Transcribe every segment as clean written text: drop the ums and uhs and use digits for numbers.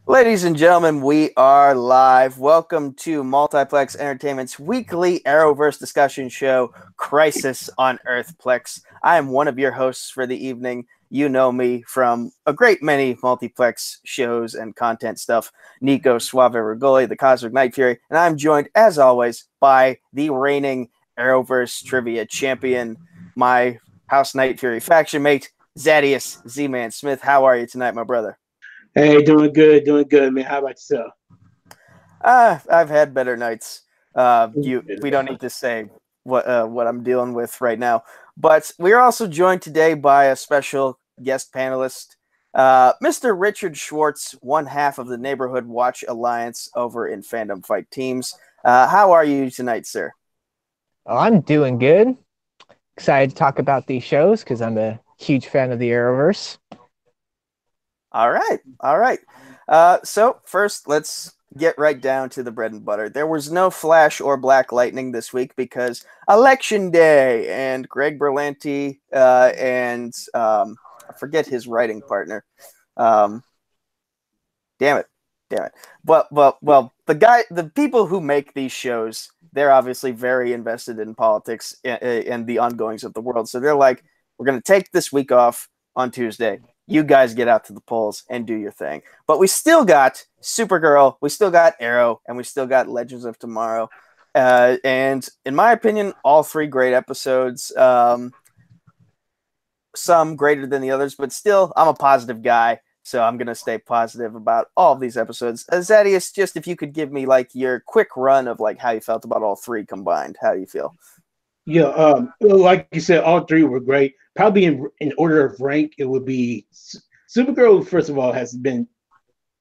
Ladies and gentlemen, we are live. Welcome to Multiplex Entertainment's weekly Arrowverse discussion show, Crisis on Earth Plex. I am one of your hosts for the evening. You know me from a great many multiplex shows and content stuff, Nico Suave Regoli, the Cosmic Nightfury, and I'm joined, as always, by the reigning Arrowverse Trivia Champion, my House Nightfury faction mate, Zaddeus Z-Man Smith. How are you tonight, my brother? Hey, doing good, man. How about yourself? I've had better nights. We don't need to say what I'm dealing with right now, but we are also joined today by a special guest panelist, Mr. Richard Schwartz, one half of the Neighborhood Watch Alliance over in Fandom Fight Teams. How are you tonight, sir? Oh, I'm doing good. Excited to talk about these shows because I'm a huge fan of the Arrowverse. All right. So first, let's get right down to the bread and butter. There was no Flash or Black Lightning this week because Election Day, and Greg Berlanti and I forget his writing partner. Damn it. Well, the people who make these shows, they're obviously very invested in politics and the ongoings of the world. So they're like, we're going to take this week off on Tuesday. You guys get out to the polls and do your thing. But we still got Supergirl, we still got Arrow, and we still got Legends of Tomorrow. And in my opinion, all three great episodes. Some greater than the others, but still, I'm a positive guy, so I'm going to stay positive about all of these episodes. Zaddeus, just if you could give me like your quick run of like how you felt about all three combined. How do you feel? Yeah, like you said, all three were great. Probably in order of rank, it would be Supergirl. First of all, has been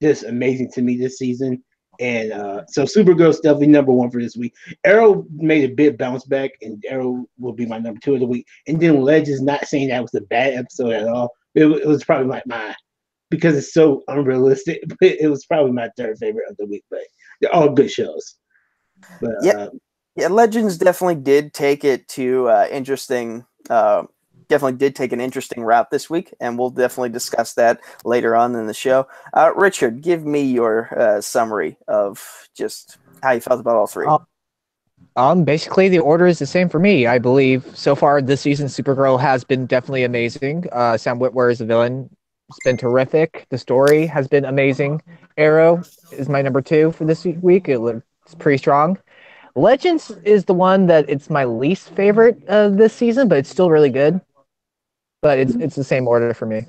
just amazing to me this season, and so Supergirl's definitely number one for this week. Arrow made a big bounce back, and Arrow will be my number two of the week. And then Legends, not saying that was a bad episode at all. It was probably like my because it's so unrealistic. But it was probably my third favorite of the week. But they're all good shows. But yeah, Legends definitely did take it to interesting. Definitely did take an interesting route this week, and we'll definitely discuss that later on in the show. Richard, give me your summary of just how you felt about all three. Basically, the order is the same for me. I believe so far this season, Supergirl has been definitely amazing. Sam Witwer is the villain. It's been terrific. The story has been amazing. Arrow is my number two for this week. It's pretty strong. Legends is the one that it's my least favorite of this season, but it's still really good. But it's the same order for me.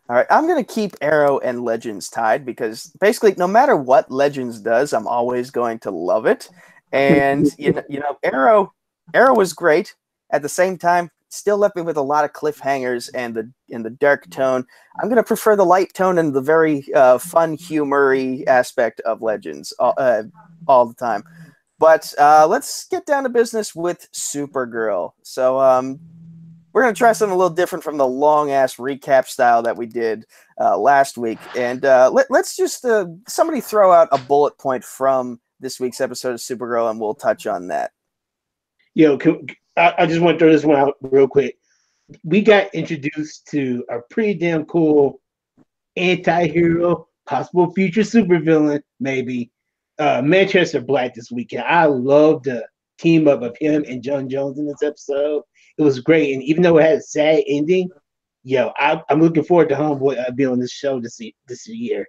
All right, I'm going to keep Arrow and Legends tied because basically no matter what Legends does, I'm always going to love it. And you know, Arrow was great. At the same time, still left me with a lot of cliffhangers and the dark tone. I'm going to prefer the light tone and the very fun, humory aspect of Legends all the time. But let's get down to business with Supergirl. So we're going to try something a little different from the long-ass recap style that we did last week. And let's just somebody throw out a bullet point from this week's episode of Supergirl, and we'll touch on that. I just want to throw this one out real quick. We got introduced to a pretty damn cool anti-hero, possible future supervillain, maybe, Manchester Black this weekend. I love the team up of him and John Jones in this episode. It was great, and even though it had a sad ending, I'm looking forward to Homeboy being on this show this year.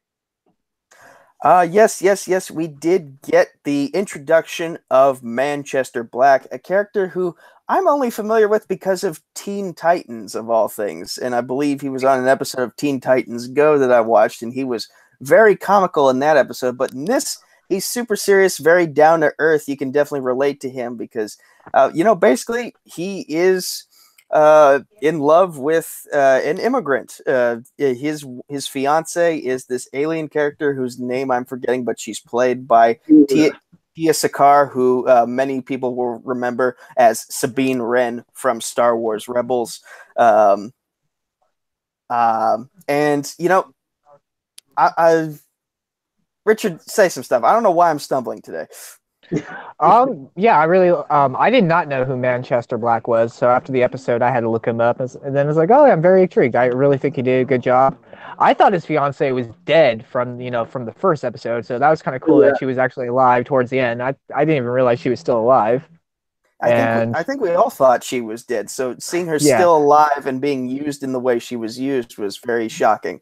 Yes. We did get the introduction of Manchester Black, a character who I'm only familiar with because of Teen Titans, of all things. And I believe he was on an episode of Teen Titans Go that I watched, and he was very comical in that episode. But in this, he's super serious, very down to earth. You can definitely relate to him because, basically he is in love with an immigrant. His fiance is this alien character whose name I'm forgetting, but she's played by Tia Sakar, who many people will remember as Sabine Wren from Star Wars Rebels. And Richard, say some stuff. I don't know why I'm stumbling today. Yeah, I really, I did not know who Manchester Black was. So after the episode, I had to look him up, and then I was like, oh, I'm very intrigued. I really think he did a good job. I thought his fiance was dead from, from the first episode. So that was kind of cool Yeah. that she was actually alive towards the end. I didn't even realize she was still alive. And I think we all thought she was dead. So seeing her yeah, still alive and being used in the way she was used was very shocking.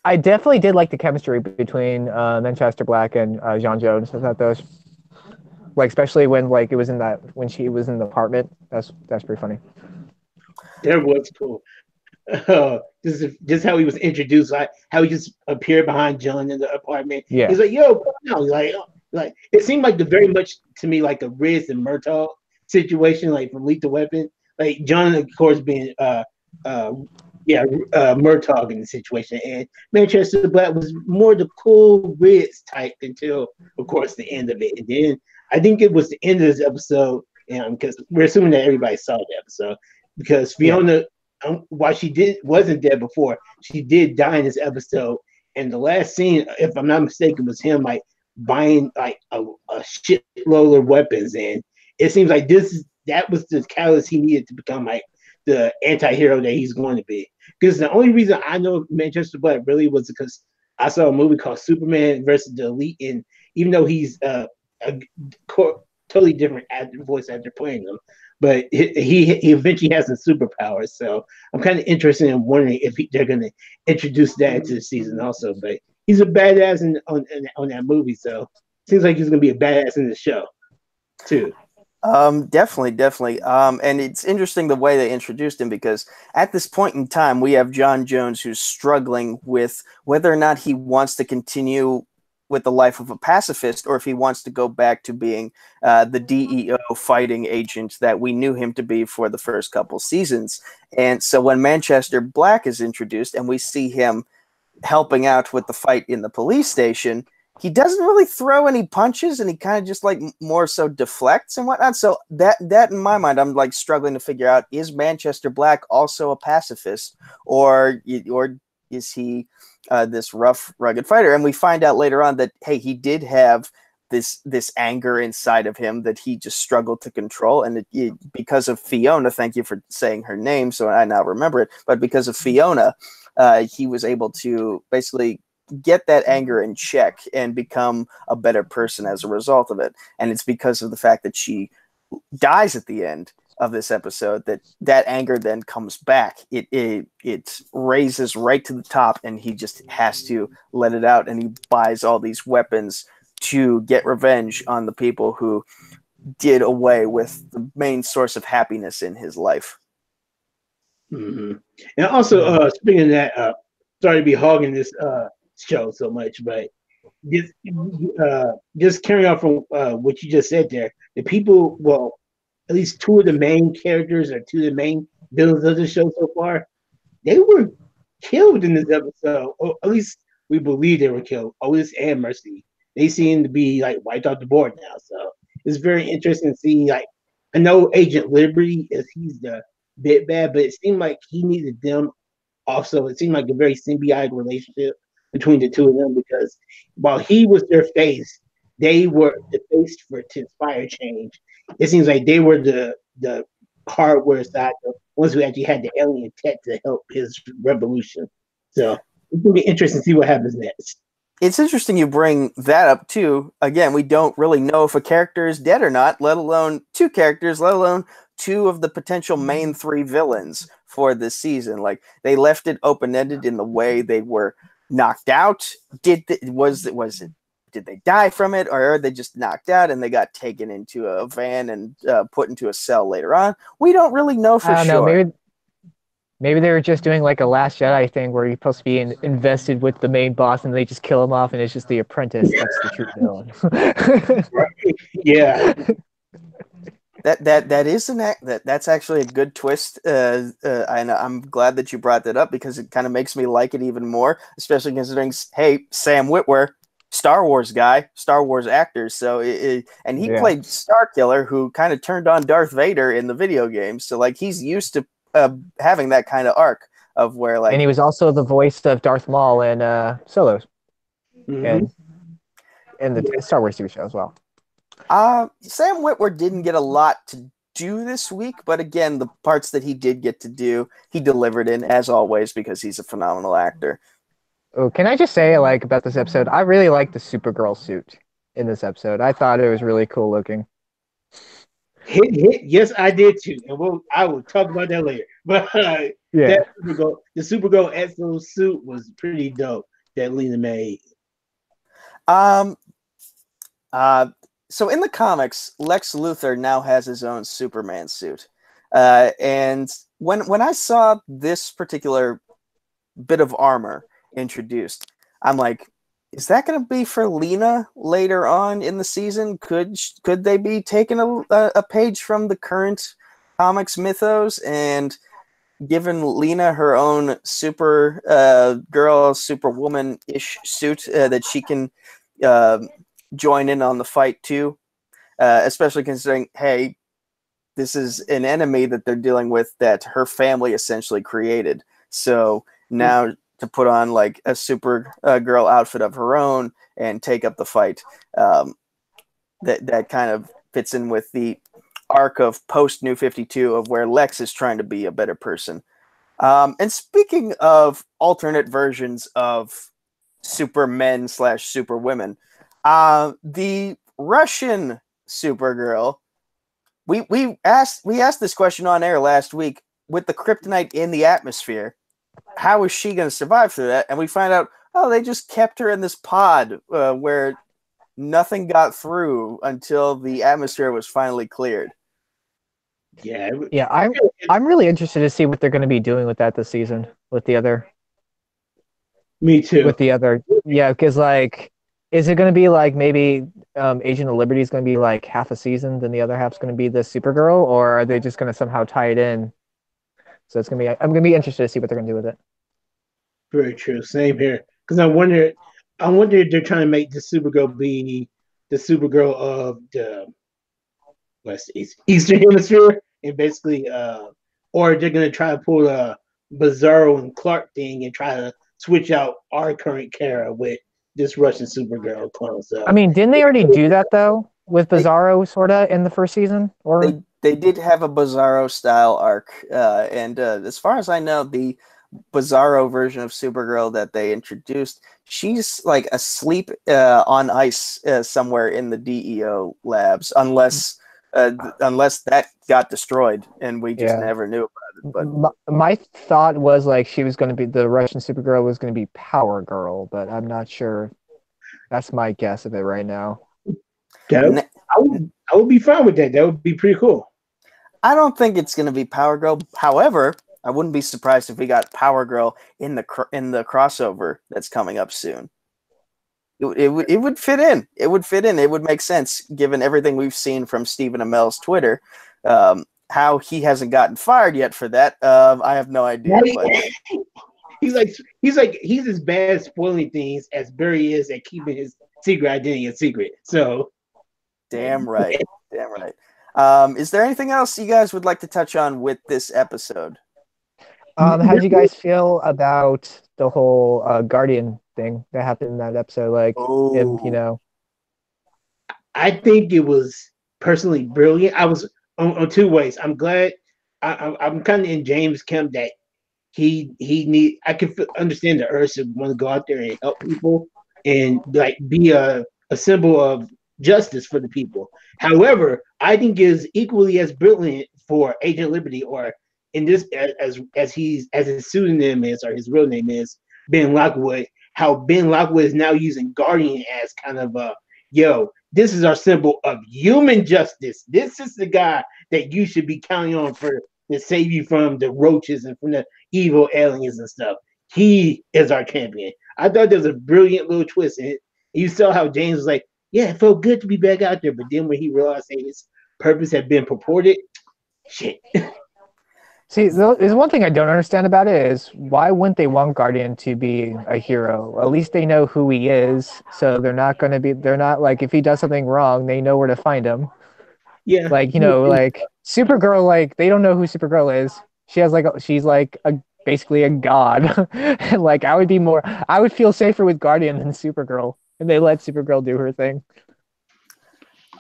I definitely did like the chemistry between Manchester Black and John Jones. I thought those, like, especially when like it was when she was in the apartment. That's pretty funny. That was cool. Just how he was introduced, like how he just appeared behind John in the apartment. Yeah. He's like, "Yo, come on!" Like it seemed like very much to me like a Riz and Murtaugh situation, like from Lethal Weapon. Like John, of course, being Murtaugh in the situation, and Manchester Black was more the cool Riz type until, of course, the end of it. And then I think it was the end of this episode, because we're assuming that everybody saw the episode, because Fiona. Yeah. While she wasn't dead before, she did die in this episode. And the last scene, if I'm not mistaken, was him like buying like a shitload of weapons. And it seems like that was the catalyst he needed to become like the anti-hero that he's going to be. Because the only reason I know Manchester Black really was because I saw a movie called Superman versus the Elite, and even though he's a totally different voice actor playing him, but he eventually has some superpowers. So I'm kind of interested in wondering if they're going to introduce that into the season also. But he's a badass on that movie, so it seems like he's going to be a badass in the show too. Definitely. And it's interesting the way they introduced him, because at this point in time, we have John Jones who's struggling with whether or not he wants to continue with the life of a pacifist, or if he wants to go back to being the DEO fighting agent that we knew him to be for the first couple seasons. And so when Manchester Black is introduced and we see him helping out with the fight in the police station, he doesn't really throw any punches, and he kind of just like more so deflects and whatnot. So that in my mind, I'm like struggling to figure out, is Manchester Black also a pacifist, or is he this rough, rugged fighter? And we find out later on that, hey, he did have this anger inside of him that he just struggled to control. And because of Fiona, thank you for saying her name, so I now remember it, but because of Fiona, he was able to basically get that anger in check and become a better person as a result of it. And it's because of the fact that she dies at the end of this episode that anger then comes back. It raises right to the top, and he just has to let it out, and he buys all these weapons to get revenge on the people who did away with the main source of happiness in his life. Mm-hmm. And also, speaking of that, sorry to be hogging this show so much, but just carrying on from what you just said there, the people, well, at least two of the main characters or two of the main villains of the show so far, they were killed in this episode. Or at least we believe they were killed. Otis and Mercy. They seem to be like wiped off the board now. So it's very interesting to see. Like, I know Agent Liberty he's the bit bad, but it seemed like he needed them also. It seemed like a very symbiotic relationship between the two of them, because while he was their face, they were the face to inspire change. It seems like they were the hardware side, the ones who actually had the alien tech to help his revolution. So it's going to be interesting to see what happens next. It's interesting you bring that up too. Again, we don't really know if a character is dead or not, let alone two characters, let alone two of the potential main three villains for this season. Like, they left it open-ended in the way they were knocked out. Did they die from it, or are they just knocked out and they got taken into a van and put into a cell later on? We don't really know for sure. Maybe they were just doing like a Last Jedi thing where you're supposed to be invested with the main boss, and they just kill him off, and it's just the apprentice that's the true villain. Right. Yeah. That's actually a good twist. I'm glad that you brought that up, because it kind of makes me like it even more, especially considering, hey, Sam Witwer, Star Wars guy, Star Wars actor. So and he played Starkiller, who kind of turned on Darth Vader in the video games. So like, he's used to having that kind of arc of where, like, and he was also the voice of Darth Maul in Solos, and in the Star Wars TV show as well. Sam Witwer didn't get a lot to do this week, but again, the parts that he did get to do, he delivered in, as always, because he's a phenomenal actor. Oh, can I just say, like, about this episode? I really like the Supergirl suit in this episode. I thought it was really cool looking. Hit. Yes, I did too, and I will talk about that later. But Yeah. the Supergirl Exo suit was pretty dope that Lena made. So in the comics, Lex Luthor now has his own Superman suit, and when I saw this particular bit of armor introduced, I'm like, is that going to be for Lena later on in the season? Could they be taking a page from the current comics mythos and giving Lena her own super girl, superwoman-ish suit that she can join in on the fight too? Especially considering, hey, this is an enemy that they're dealing with that her family essentially created. So now to put on like a super girl outfit of her own and take up the fight, that kind of fits in with the arc of post New 52 of where Lex is trying to be a better person. And speaking of alternate versions of supermen / superwomen, the Russian Supergirl, we asked this question on air last week. With the kryptonite in the atmosphere, how is she going to survive through that? And we find out, they just kept her in this pod where nothing got through until the atmosphere was finally cleared. Yeah. I'm really interested to see what they're going to be doing with that this season with the other. Me too. With the other, yeah, because like, is it going to be like maybe Agent of Liberty is going to be like half a season, then the other half's going to be the Supergirl, or are they just going to somehow tie it in? So I'm going to be interested to see what they're going to do with it. Very true. Same here. Because I wonder if they're trying to make the Supergirl be the Supergirl of the Eastern Hemisphere, and basically, or they're going to try to pull a Bizarro and Clark thing and try to switch out our current Kara with this Russian Supergirl clone. So, I mean, didn't they already do that though with Bizarro sorta in the first season? Or they did have a Bizarro style arc, and as far as I know, the Bizarro version of Supergirl that they introduced, she's like asleep on ice somewhere in the DEO labs, unless that got destroyed and we just never knew about it. But my thought was like she was going to be the Russian Supergirl was going to be Power Girl, but I'm not sure. That's my guess of it right now. Yeah, I would be fine with that. That would be pretty cool. I don't think it's going to be Power Girl. However, I wouldn't be surprised if we got Power Girl in the crossover that's coming up soon. It would fit in. It would fit in. It would make sense given everything we've seen from Stephen Amell's Twitter. How he hasn't gotten fired yet for that, I have no idea. But he's as bad at spoiling things as Barry is at keeping his secret identity a secret. So, damn right. Is there anything else you guys would like to touch on with this episode? How did you guys feel about the whole Guardian thing that happened in that episode? Like, him, I think it was personally brilliant. I was on two ways. I'm glad. I'm kind of in James' camp that I can understand the urge to want to go out there and help people and like be a symbol of justice for the people. However, I think it is equally as brilliant for Agent Liberty, or in this as his pseudonym is or his real name is Ben Lockwood. How Ben Lockwood is now using Guardian as kind of this is our symbol of human justice. This is the guy that you should be counting on to save you from the roaches and from the evil aliens and stuff. He is our champion. I thought there was a brilliant little twist in it. You saw how James was like, yeah, it felt good to be back out there. But then when he realized that his purpose had been purported, shit. See, there's one thing I don't understand about it is why wouldn't they want Guardian to be a hero? At least they know who he is, so they're not like, if he does something wrong, they know where to find him. Yeah. Like, like Supergirl, like they don't know who Supergirl is. She's basically a god. Like I would feel safer with Guardian than Supergirl, and they let Supergirl do her thing.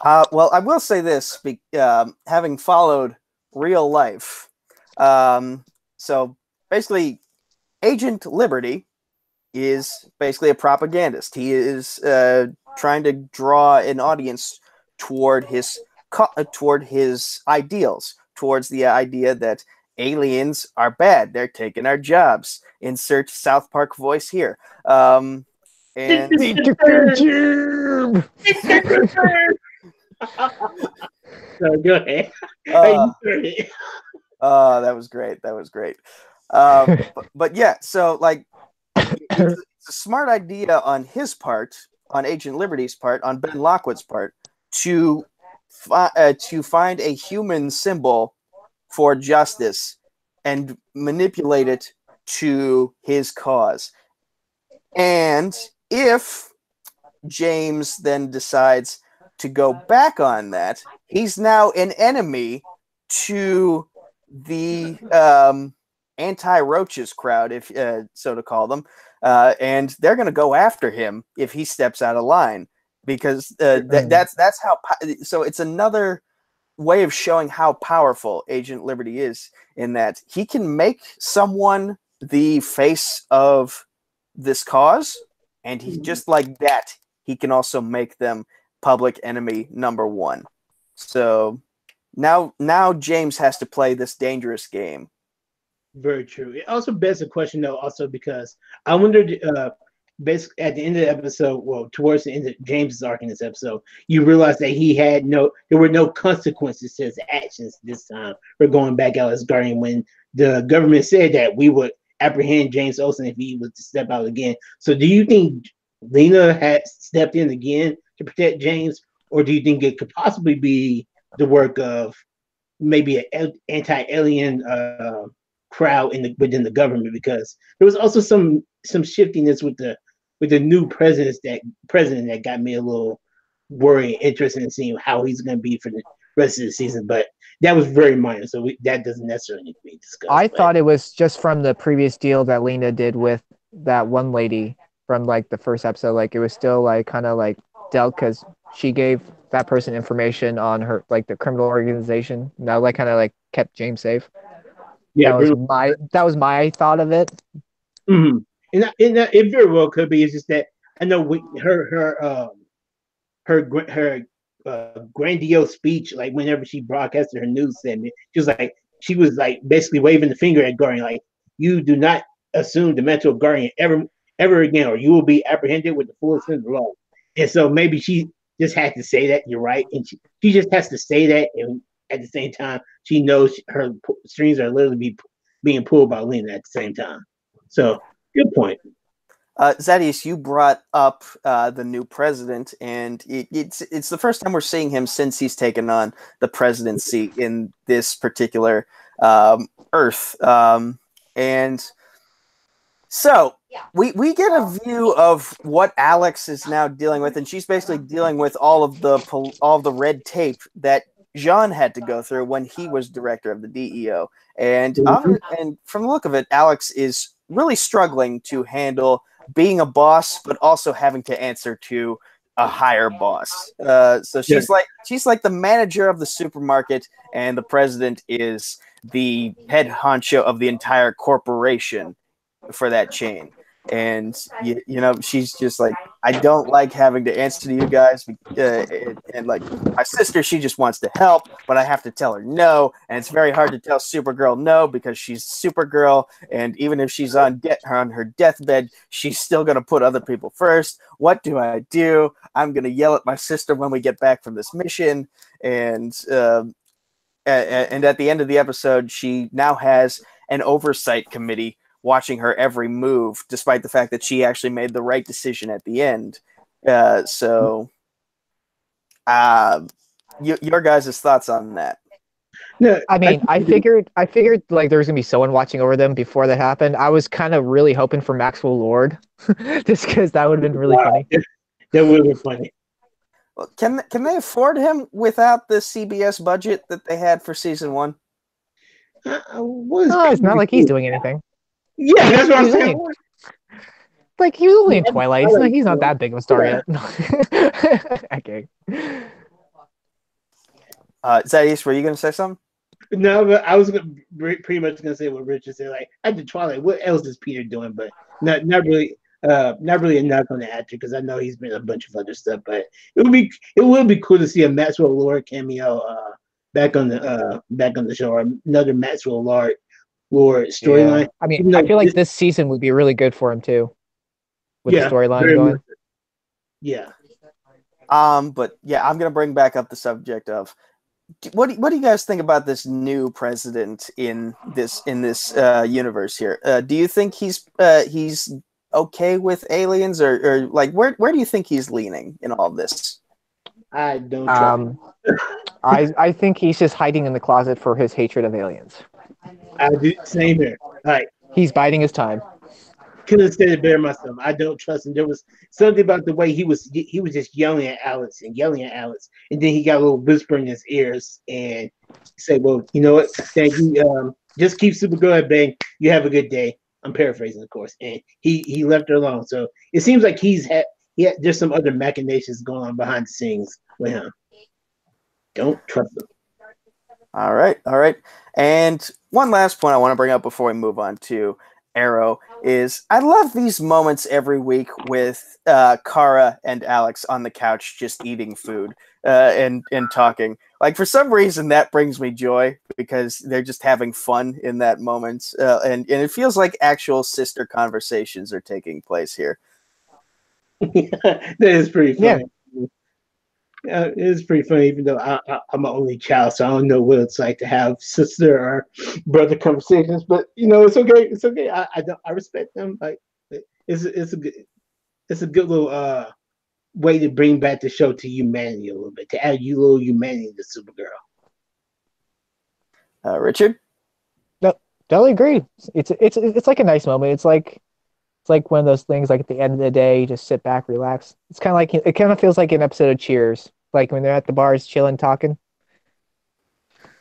Well, I will say this, having followed real life. So basically, Agent Liberty is basically a propagandist. He is trying to draw an audience toward his ideals, towards the idea that aliens are bad. They're taking our jobs. Insert South Park voice here. And So go ahead. That was great. That was great. But yeah, so like it's a smart idea on his part, on Agent Liberty's part, on Ben Lockwood's part, to find a human symbol for justice and manipulate it to his cause. And if James then decides to go back on that, he's now an enemy to the anti-roaches crowd, if so to call them, and they're going to go after him if he steps out of line, because that's how. So it's another way of showing how powerful Agent Liberty is, in that he can make someone the face of this cause, and he just like that, he can also make them public enemy number one. So now James has to play this dangerous game. Very true. It also begs a question, though, also because I wondered, basically at the end of the episode, well, towards the end of James's arc in this episode, you realize that there were no consequences to his actions this time for going back out as Guardian, when the government said that we would apprehend James Olsen if he was to step out again. So do you think Lena had stepped in again to protect James, or do you think it could possibly be the work of maybe an anti-alien crowd within the government? Because there was also some shiftiness with the new president that got me a little worried, interested in seeing how he's going to be for the rest of the season. But that was very minor, so that doesn't necessarily need to be discussed. I thought it was just from the previous deal that Lena did with that one lady from like the first episode. Like it was still like kind of like dealt, because she gave that person information on her, like the criminal organization. That like kind of like kept James safe. Yeah, that was my thought of it. Mm-hmm. And it very well could be. It's just that I know her grandiose speech, like whenever she broadcasted her news segment, she was like basically waving the finger at Guardian, like, you do not assume the mental Guardian ever again, or you will be apprehended with the full extent of the law. And so maybe she just had to say that. You're right, and she just has to say that, and at the same time, she knows her strings are literally being pulled by Lena at the same time. So, good point. Zaddeus, you brought up the new president, and it's the first time we're seeing him since he's taken on the presidency in this particular Earth. And so we get a view of what Alex is now dealing with, and she's basically dealing with all of the red tape that Jean had to go through when he was director of the DEO. And from the look of it, Alex is really struggling to handle being a boss, but also having to answer to a higher boss. So she's like the manager of the supermarket, and the president is the head honcho of the entire corporation for that chain. And you know, she's just like, I don't like having to answer to you guys, and like my sister, she just wants to help, but I have to tell her no, and it's very hard to tell Supergirl no, because she's Supergirl, and even if she's on her deathbed, she's still gonna put other people first. What do I do? I'm gonna yell at my sister when we get back from this mission, and at the end of the episode, she now has an oversight committee watching her every move, despite the fact that she actually made the right decision at the end. Your guys' thoughts on that? No, I mean, I figured like there was gonna be someone watching over them before that happened. I was kind of really hoping for Maxwell Lord, just because that would have been really funny. That would have been funny. Well, can they afford him without the CBS budget that they had for season 1? It's not like he's doing anything. Yeah, that's what I'm saying. Like, he was only in Twilight. He's not that big of a star yet. Okay. Zaddeus, were you going to say something? No, but I was pretty much gonna say what Richard said. Like after Twilight, what else is Peter doing? But not really. Not really a knock on the actor because I know he's been a bunch of other stuff. But it would be cool to see a Maxwell Lord cameo back on the show, or another Maxwell Lord storyline. Yeah. I mean, I feel like this season would be really good for him too, with the storyline going. Yeah. But yeah, I'm gonna bring back up the subject of what do you guys think about this new president in this universe here? Do you think he's okay with aliens, or like where do you think he's leaning in all of this? I don't. I think he's just hiding in the closet for his hatred of aliens. I do same here. Like he's biding his time. Couldn't have said it better myself. I don't trust him. There was something about the way he was just yelling at Alex, and then he got a little whisper in his ears and said, "Well, you know what? Thank you. Just keep Supergirl at bay. You have a good day." I'm paraphrasing, of course, and he left her alone. So it seems like there's some other machinations going on behind the scenes with him. Don't trust him. All right. And one last point I want to bring up before we move on to Arrow is I love these moments every week with Kara and Alex on the couch just eating food and talking. Like for some reason that brings me joy because they're just having fun in that moment, and it feels like actual sister conversations are taking place here. That is pretty funny. Yeah, it is pretty funny, even though I'm an only child, so I don't know what it's like to have sister or brother conversations. But it's okay. It's okay. I respect them. Like it's a good little way to bring back the show to humanity a little bit, to add little humanity to Supergirl. Richard? No, totally agree. It's like a nice moment. It's like one of those things. Like at the end of the day, you just sit back, relax. It's kind of like it kind of feels like an episode of Cheers, like when they're at the bars chilling, talking.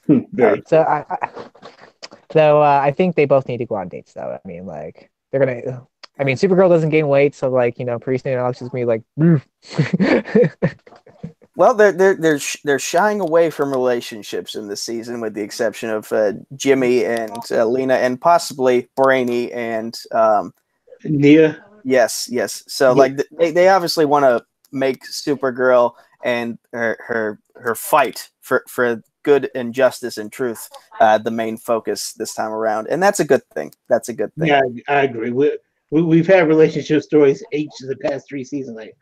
So I think they both need to go on dates, though. I mean, like they're gonna. I mean, Supergirl doesn't gain weight, so like pretty soon Alex is gonna be like. Well, they're shying away from relationships in this season, with the exception of Jimmy and Lena, and possibly Brainy and Nia. Yes. So like they obviously want to make Supergirl and her fight for good and justice and truth the main focus this time around, and that's a good thing. Yeah, I agree. We've had relationship stories each of the past 3 seasons. Like,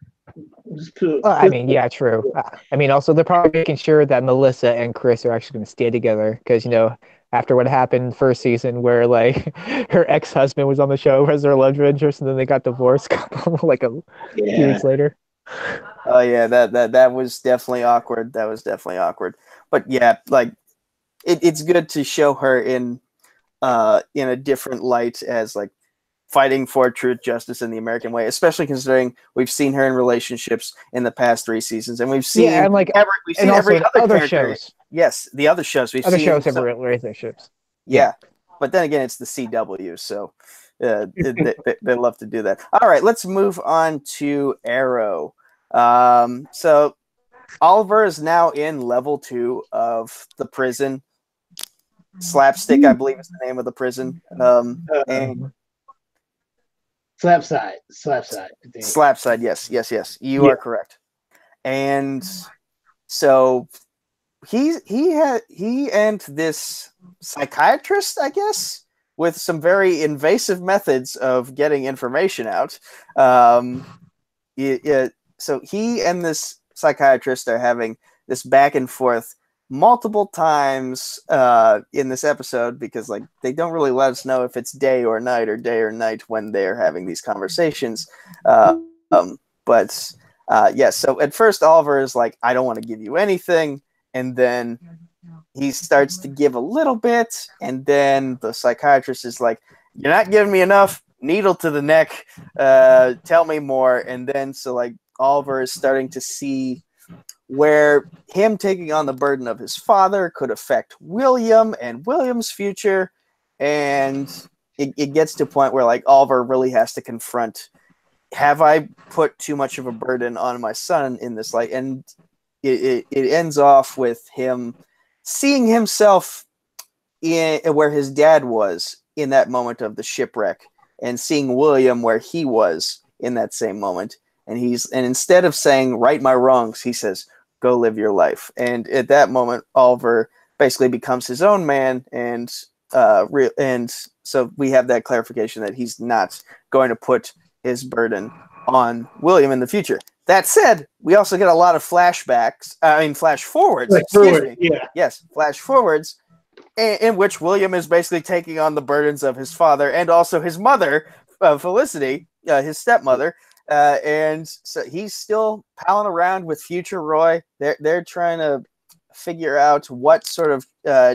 I mean, yeah, true. I mean, also they're probably making sure that Melissa and Chris are actually going to stay together because after what happened first season, where like her ex-husband was on the show as their love interest, and then they got divorced like a few weeks later. Oh yeah, that was definitely awkward. But yeah, like it's good to show her in a different light as like fighting for truth, justice, in the American way, especially considering we've seen her in relationships in the past 3 seasons, and we've seen every other shows. Yes, the other shows we've seen. Other shows have relationships. Yeah, but then again, it's the CW, so they love to do that. All right, let's move on to Arrow. So Oliver is now in level 2 of the prison. Slapstick, I believe, is the name of the prison. And Slapside. Slapside, yes. You are correct. And so he and this psychiatrist, I guess, with some very invasive methods of getting information out. So he and this psychiatrist are having this back and forth multiple times in this episode, because like they don't really let us know if it's day or night when they're having these conversations. So at first Oliver is like, I don't want to give you anything, and then he starts to give a little bit, and then the psychiatrist is like, you're not giving me enough, needle to the neck, tell me more. And then so like Oliver is starting to see where him taking on the burden of his father could affect William and William's future. And it gets to a point where like Oliver really has to confront, have I put too much of a burden on my son in this light? And it ends off with him seeing himself in where his dad was in that moment of the shipwreck, and seeing William where he was in that same moment, and instead of saying right my wrongs, he says go live your life. And at that moment, Oliver basically becomes his own man, and so we have that clarification that he's not going to put his burden on William in the future. That said, we also get a lot of flash forwards. Excuse me. Yeah. Yes, flash forwards, in which William is basically taking on the burdens of his father and also his mother, Felicity, his stepmother. And so he's still palling around with future Roy. They're trying to figure out what sort of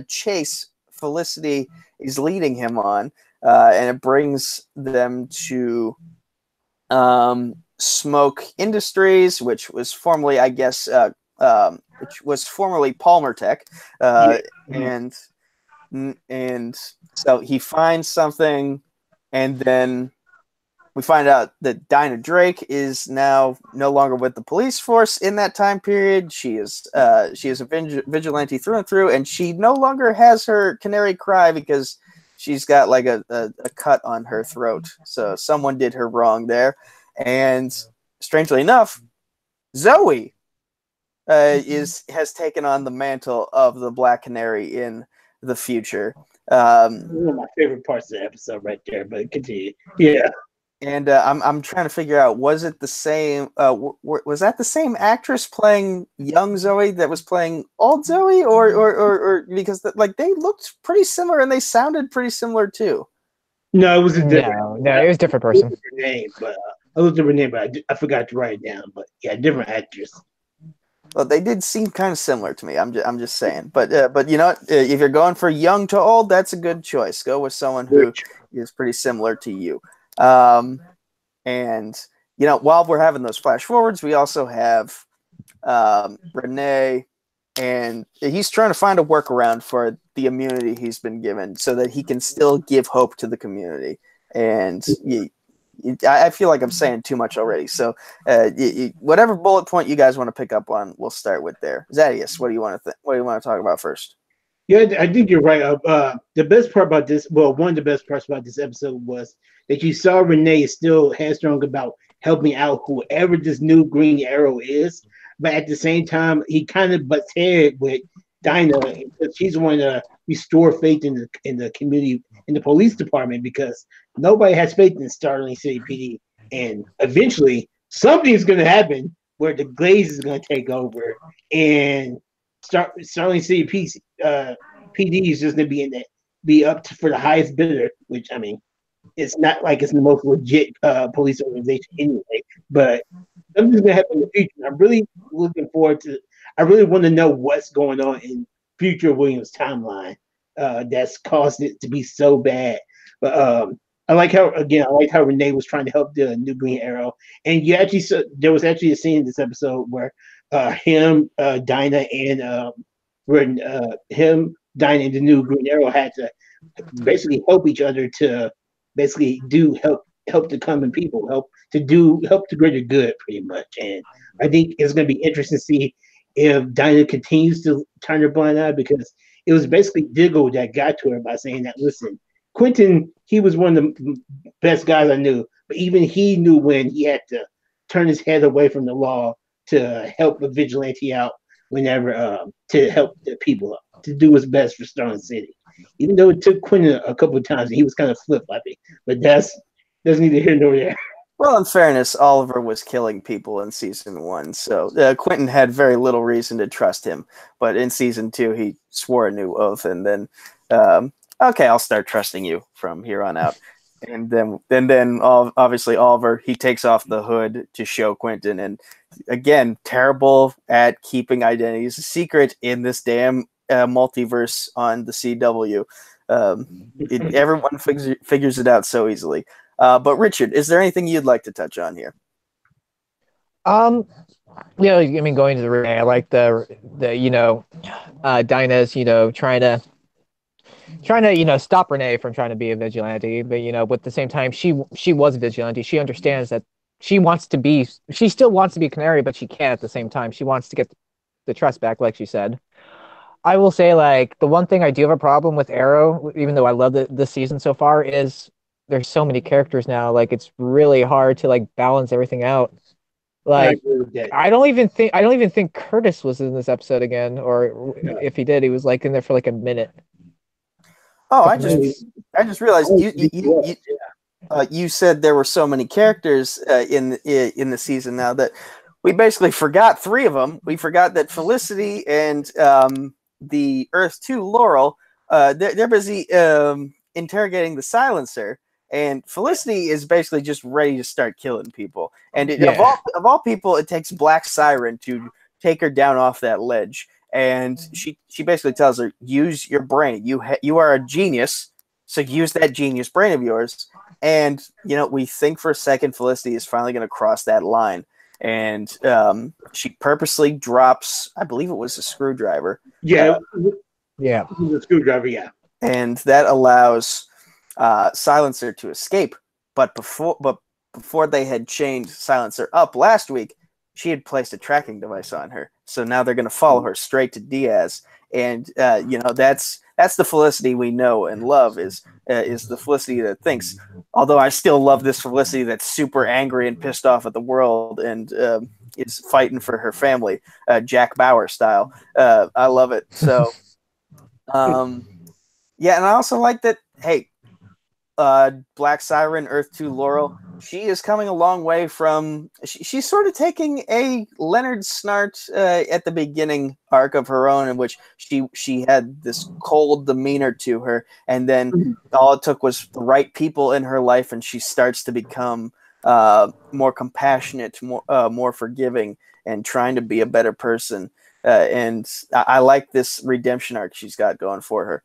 chase Felicity is leading him on, and it brings them to Smoke Industries, which was formerly, I guess, which was formerly Palmer Tech, and so he finds something, and then we find out that Dinah Drake is now no longer with the police force in that time period. She is a vigilante through and through, and she no longer has her canary cry because she's got like a cut on her throat. So someone did her wrong there. And strangely enough, Zoe has taken on the mantle of the Black Canary in the future. One of my favorite parts of the episode right there, but continue. Yeah. And I'm trying to figure out, was it the same? Was that the same actress playing young Zoe that was playing old Zoe, or because they looked pretty similar and they sounded pretty similar too? No, it was a different. No, it was a different person. I looked at her name, but I forgot to write it down. But yeah, different actress. Well, they did seem kind of similar to me. I'm just saying. But you know what? If you're going for young to old, that's a good choice. Go with someone who is pretty similar to you. And you know, while we're having those flash forwards, we also have Renee, and he's trying to find a workaround for the immunity he's been given so that he can still give hope to the community. And I feel like I'm saying too much already. So whatever bullet point you guys want to pick up on, we'll start with there. Zaddeus, what do you want to talk about first? Yeah, I think you're right. The best part about this, well, one of the best parts about this episode was that you saw Renee is still headstrong about helping out whoever this new Green Arrow is, but at the same time, he kind of butts head with Dinah because she's want to restore faith in the community, in the police department, because nobody has faith in Starling City PD, and eventually something's going to happen where the Glaze is going to take over, and Starling City PD is just going to be up for the highest bidder, which, I mean, it's not like it's the most legit police organization anyway, but something's going to happen in the future. I'm really looking forward to I really want to know what's going on in future Williams timeline that's caused it to be so bad. But I like how Renee was trying to help the new Green Arrow, and there was actually a scene in this episode where Dinah, and Dinah and the new Green Arrow had to basically help each other to basically help the common people, help the greater good, pretty much. And I think it's going to be interesting to see if Dinah continues to turn her blind eye, because it was basically Diggle that got to her by saying that, listen, Quentin, he was one of the best guys I knew, but even he knew when he had to turn his head away from the law to help a vigilante out whenever, to help the people, to do his best for Starling City. Even though it took Quentin a couple of times and he was kind of flip-flopping, but that's neither here nor there. Well, in fairness, Oliver was killing people in season 1, so Quentin had very little reason to trust him. But in season 2, he swore a new oath, and then, okay, I'll start trusting you from here on out. And then obviously Oliver, he takes off the hood to show Quentin, and again, terrible at keeping identities a secret in this damn multiverse on the CW. Everyone figures it out so easily. But Richard, is there anything you'd like to touch on here? Yeah, I mean, going to the Renee, I like the Dinah's, trying to stop Renee from trying to be a vigilante, but but at the same time, she was a vigilante. She understands that she still wants to be Canary, but she can't at the same time. She wants to get the trust back, like she said. I will say, like, the one thing I do have a problem with Arrow, even though I love this season so far, is there's so many characters now. Like, it's really hard to like balance everything out. I Like, agree with that. I don't even think Curtis was in this episode again, or No. if he did, he was like in there for like a minute. Oh, Couple minutes. I just realized you said there were so many characters in the season now that we basically forgot three of them. We forgot that Felicity and the Earth 2 Laurel, they're busy interrogating the Silencer, and Felicity is basically just ready to start killing people. And of all people, it takes Black Siren to take her down off that ledge. And she basically tells her, use your brain. You are a genius, so use that genius brain of yours. And, you know, we think for a second Felicity is finally going to cross that line. And she purposely drops, I believe it was a screwdriver. Yeah. Yeah. The screwdriver, yeah. And that allows Silencer to escape. But before they had chained Silencer up last week, she had placed a tracking device on her. So now they're going to follow her straight to Diaz. And, you know, that's the Felicity we know and love is the Felicity that thinks. Although I still love this Felicity that's super angry and pissed off at the world and is fighting for her family, Jack Bauer style. I love it. So, yeah, and I also like that, hey, Black Siren, Earth 2 Laurel, she is coming a long way from... She's sort of taking a Leonard Snart at the beginning arc of her own, in which she had this cold demeanor to her, and then all it took was the right people in her life, and she starts to become more compassionate, more forgiving, and trying to be a better person. And I like this redemption arc she's got going for her.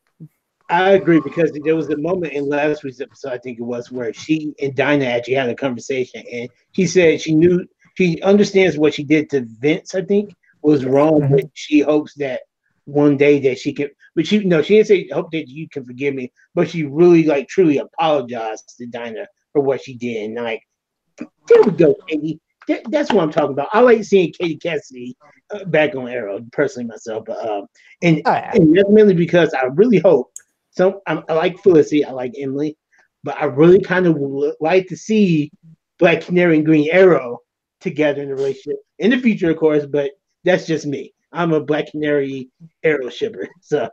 I agree, because there was a moment in last week's episode, I think it was, where she and Dinah actually had a conversation, and she said she understands what she did to Vince, I think, was wrong, but she hopes that one day that she can. But she didn't say hope that you can forgive me, but she really like truly apologized to Dinah for what she did, and like, there we go, Katie. That's what I'm talking about. I like seeing Katie Cassidy back on Arrow, personally myself, but and that's mainly because I really hope. So I like Felicity, I like Emily, but I really kind of would like to see Black Canary and Green Arrow together in a relationship in the future, of course. But that's just me. I'm a Black Canary Arrow shipper. So,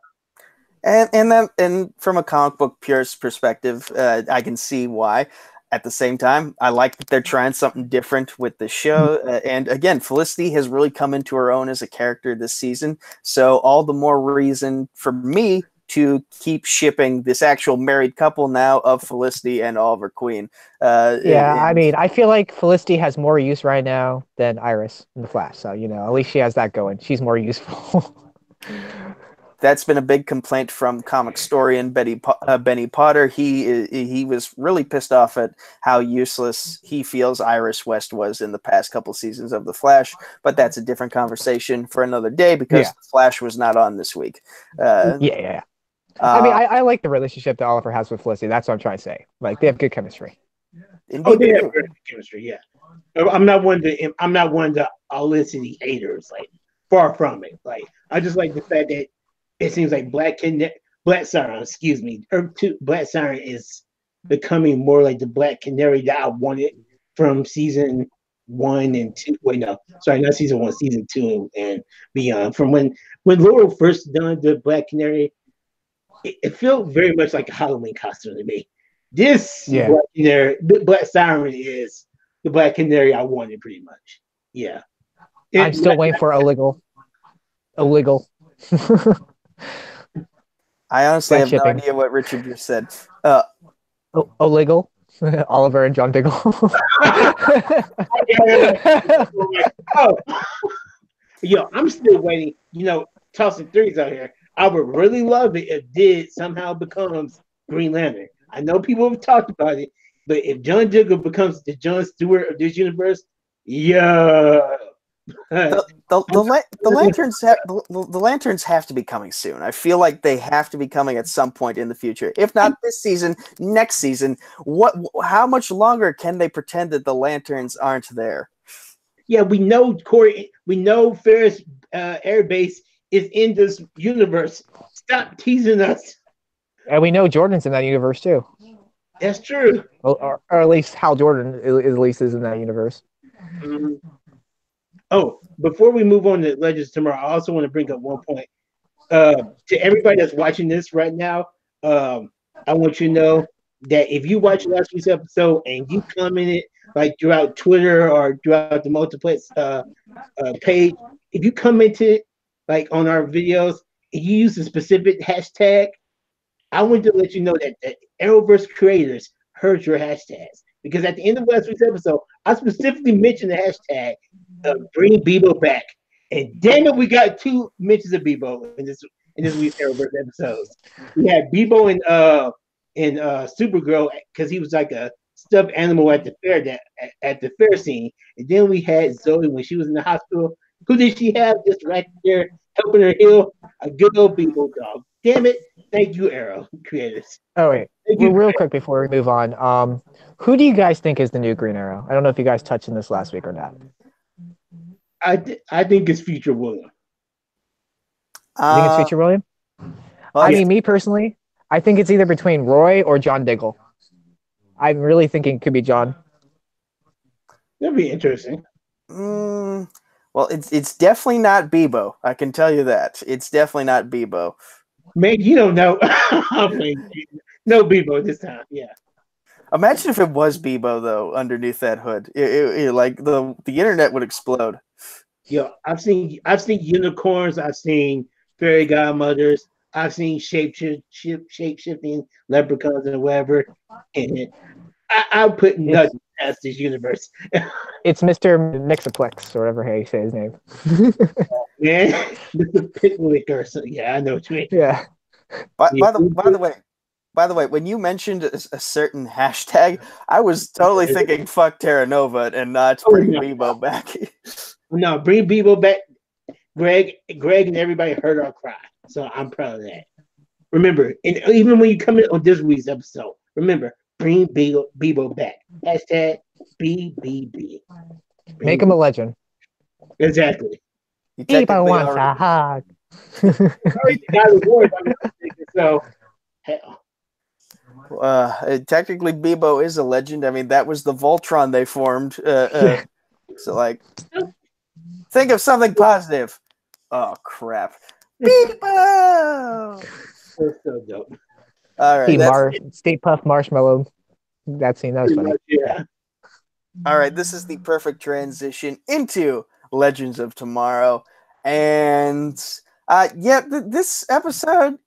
and from a comic book purist perspective, I can see why. At the same time, I like that they're trying something different with the show. And again, Felicity has really come into her own as a character this season. So all the more reason for me to keep shipping this actual married couple now of Felicity and Oliver Queen. I mean, I feel like Felicity has more use right now than Iris in the Flash. So, you know, at least she has that going. She's more useful. That's been a big complaint from comic historian Benny Potter. He was really pissed off at how useless he feels Iris West was in the past couple seasons of The Flash, but that's a different conversation for another day because The Flash was not on this week. I mean, I like the relationship that Oliver has with Felicity. That's what I'm trying to say. Like, they have good chemistry. Indeed, they have good chemistry. Yeah, I'm not one of the Felicity haters. Like, far from it. Like, I just like the fact that it seems like Black Siren is becoming more like the Black Canary that I wanted from season 1 and 2. Wait, no, sorry, not season 1, season 2 and beyond. From when Laurel first done the Black Canary, it felt very much like a Halloween costume to me. This Black Siren is the Black Canary I wanted, pretty much. Yeah, I'm still waiting for illegal. I honestly have no idea what Richard just said. Illegal. Oliver and John Diggle. Oh. Yo, I'm still waiting. You know, tossing threes out here. I would really love it if Did somehow becomes Green Lantern. I know people have talked about it, but if John Diggle becomes the John Stewart of this universe, yeah. The lanterns have to be coming soon. I feel like they have to be coming at some point in the future. If not this season, next season. How much longer can they pretend that the lanterns aren't there? Yeah, we know Corey. We know Ferris Air Base is in this universe. Stop teasing us. And we know Jordan's in that universe too. That's true. Well, or at least Hal Jordan at least is in that universe. Mm-hmm. Oh, before we move on to Legends tomorrow, I also want to bring up one point. To everybody that's watching this right now, I want you to know that if you watch last week's episode and you commented like throughout Twitter or throughout the Multiplex page, if you commented like on our videos and you use a specific hashtag, I want to let you know that the Arrowverse creators heard your hashtags. Because at the end of last week's episode, I specifically mentioned the hashtag bring Bebo back. And damn it, we got 2 mentions of Bebo in this week's Arrowverse episodes. We had Bebo in Supergirl because he was like a stuffed animal at the fair scene. And then we had Zoe when she was in the hospital. Who did she have just right there helping her heal? A good old Bebo dog. Damn it. Thank you, Arrow creators. Oh wait, real quick before we move on, who do you guys think is the new Green Arrow? I don't know if you guys touched on this last week or not. I think it's Future William. I think it's Future William. I mean, me personally, I think it's either between Roy or John Diggle. I'm really thinking it could be John. That'd be interesting. Well, it's definitely not Bebo. I can tell you that. It's definitely not Bebo. Man, you don't know. No Bebo this time. Yeah. Imagine if it was Bebo though underneath that hood. Like the internet would explode. Yo, I've seen unicorns. I've seen fairy godmothers. I've seen shape-shifting leprechauns and whatever. And I'll put nothing past this universe. It's Mr. Mixoplex or whatever how you say his name. Man, Mr. Picklicker. So yeah, I know what you mean. Yeah. By the way, when you mentioned a certain hashtag, I was totally thinking "fuck Terra Nova" and not bring Bebo back. No, bring Bebo back. Greg, and everybody heard our cry, so I'm proud of that. Remember, and even when you come in on this week's episode, remember, bring Bebo back. Hashtag BBB. Make him a legend. Exactly. Bebo wants a hug. So, hell. Technically, Bebo is a legend. I mean, that was the Voltron they formed. So, like, think of something positive. Oh, crap. Bebo! That's so dope. All right. Stay Puff Marshmallow. That scene, that was funny. Yeah. All right, this is the perfect transition into Legends of Tomorrow. And, this episode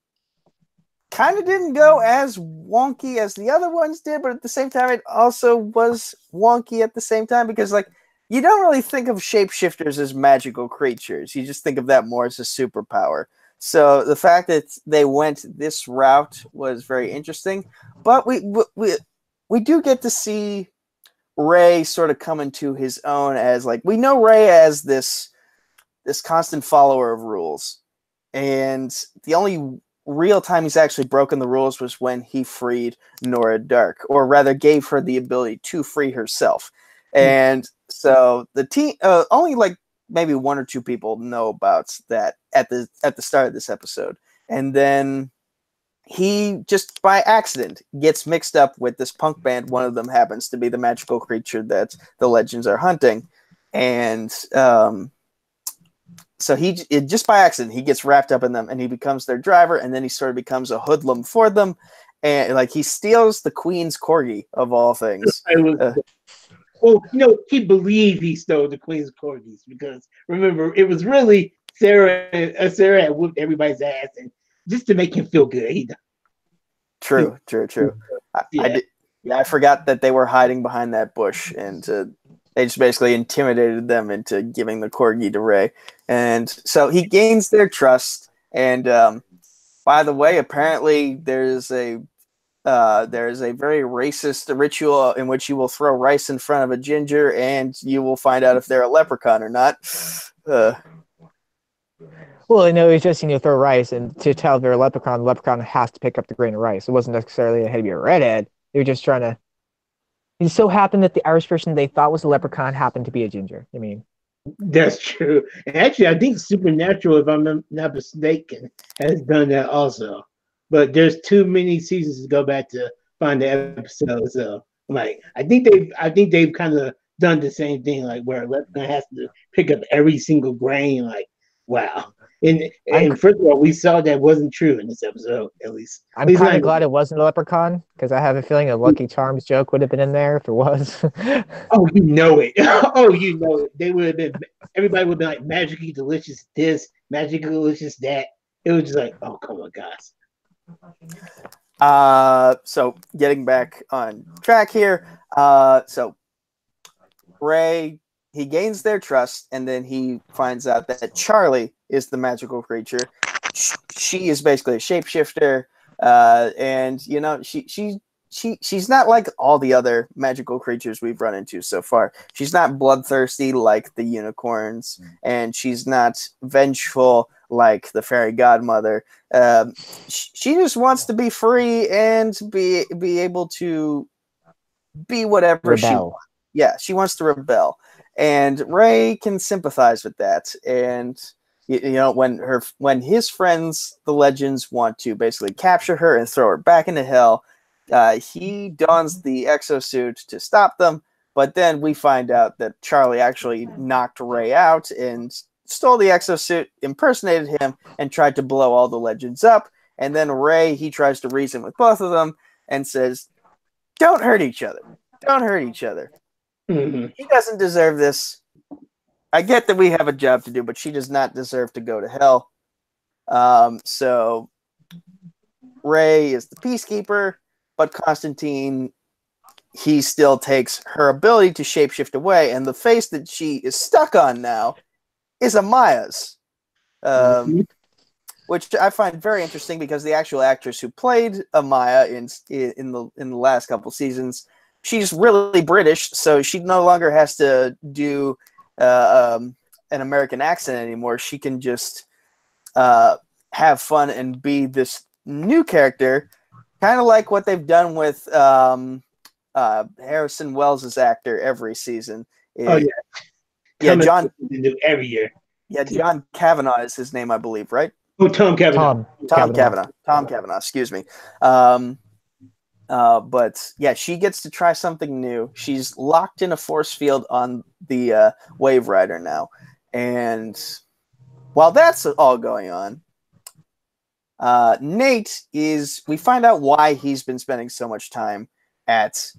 kind of didn't go as wonky as the other ones did, but at the same time, it also was wonky at the same time because, like, you don't really think of shapeshifters as magical creatures. You just think of that more as a superpower. So the fact that they went this route was very interesting. But we do get to see Ray sort of come into his own as, like, we know Ray as this constant follower of rules. And the only real time he's actually broken the rules was when he freed Nora Dark, or rather gave her the ability to free herself. And so the team, only like maybe 1 or 2 people know about that at the start of this episode. And then he just by accident gets mixed up with this punk band. One of them happens to be the magical creature that the legends are hunting. And so just by accident, he gets wrapped up in them and he becomes their driver. And then he sort of becomes a hoodlum for them. And like he steals the Queen's Corgi of all things. Well, he believed he stole the Queen's Corgis because remember, it was really Sarah had whooped everybody's ass and just to make him feel good. True. Yeah. I forgot that they were hiding behind that bush and they just basically intimidated them into giving the Corgi to Ray. And so he gains their trust. And by the way, apparently there's a very racist ritual in which you will throw rice in front of a ginger and you will find out if they're a leprechaun or not. Well, it's just, throw rice, and to tell if they're a leprechaun, the leprechaun has to pick up the grain of rice. It wasn't necessarily it had to be a redhead. They were just trying to... It so happened that the Irish person they thought was a leprechaun happened to be a ginger. I mean, That's true. And actually, I think Supernatural, if I'm not mistaken, has done that also. But there's too many seasons to go back to find the episode. So, like, I think they've kind of done the same thing, like where Leprechaun has to pick up every single grain. Like, wow. I'm And first of all, we saw that wasn't true in this episode, at least. At I'm least kind not. of glad it wasn't a leprechaun because I have a feeling a Lucky Charms joke would have been in there if it was. Oh, you know it. Oh, you know it. They would have been. Everybody would have been like magically delicious this, magically delicious that. It was just like, oh, come on, guys. So getting back on track here. So Ray, he gains their trust, and then he finds out that Charlie is the magical creature. She is basically a shapeshifter, and you know she's not like all the other magical creatures we've run into so far. She's not bloodthirsty like the unicorns, and she's not vengeful like the fairy godmother. She just wants to be free and be able to be whatever she Rebel. wants. Yeah, she wants to rebel, and Ray can sympathize with that. And you know, when his friends, the Legends, want to basically capture her and throw her back into hell, he dons the exosuit to stop them. But then we find out that Charlie actually knocked Ray out and stole the exosuit, impersonated him, and tried to blow all the Legends up. And then Ray, he tries to reason with both of them and says, "Don't hurt each other. Don't hurt each other. Mm-hmm. He doesn't deserve this. I get that we have a job to do, but she does not deserve to go to hell." So Ray is the peacekeeper, but Constantine, he still takes her ability to shapeshift away, and the face that she is stuck on now is Amaya's, which I find very interesting because the actual actress who played Amaya in the last couple seasons, she's really British, so she no longer has to do an American accent anymore. She can just have fun and be this new character, kind of like what they've done with Harrison Wells' actor every season. Oh yeah, yeah, John. Every year. Yeah, John Kavanaugh is his name, I believe, right? Oh, Tom Kavanaugh. Tom Kavanaugh. Excuse me. But yeah, she gets to try something new. She's locked in a force field on the Wave Rider now, and while that's all going on, Nate we find out why he's been spending so much time at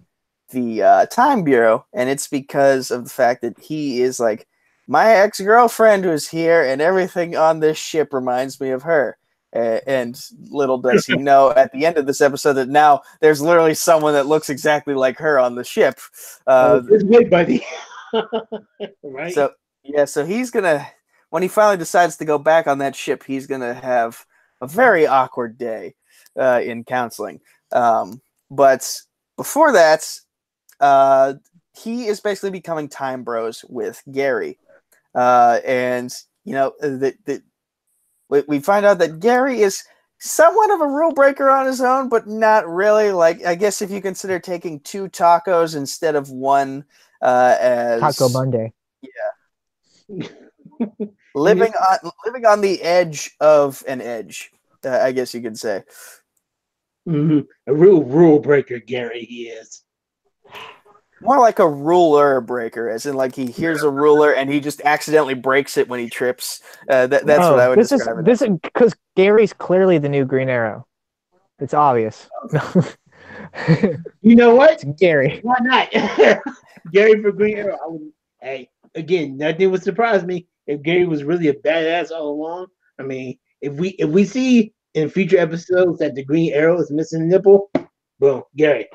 the Time Bureau, and it's because of the fact that he is like, my ex-girlfriend was here, and everything on this ship reminds me of her. And little does he know at the end of this episode that now there's literally someone that looks exactly like her on the ship. This way, buddy. Right? So he's gonna, when he finally decides to go back on that ship, he's gonna have a very awkward day in counseling. But before that, he is basically becoming time bros with Gary. And you know, we find out that Gary is somewhat of a rule breaker on his own, but not really. Like, I guess if you consider taking 2 tacos instead of 1 as Taco Monday. Yeah. living on the edge of an edge, I guess you could say. Mm-hmm. A real rule breaker, Gary, he is. More like a ruler breaker, as in like he hears a ruler and he just accidentally breaks it when he trips. That's what I would describe it. This is because Gary's clearly the new Green Arrow. It's obvious. You know what? It's Gary. Why not? Gary for Green Arrow. Hey, again, nothing would surprise me if Gary was really a badass all along. I mean, if we see in future episodes that the Green Arrow is missing a nipple, boom, Gary.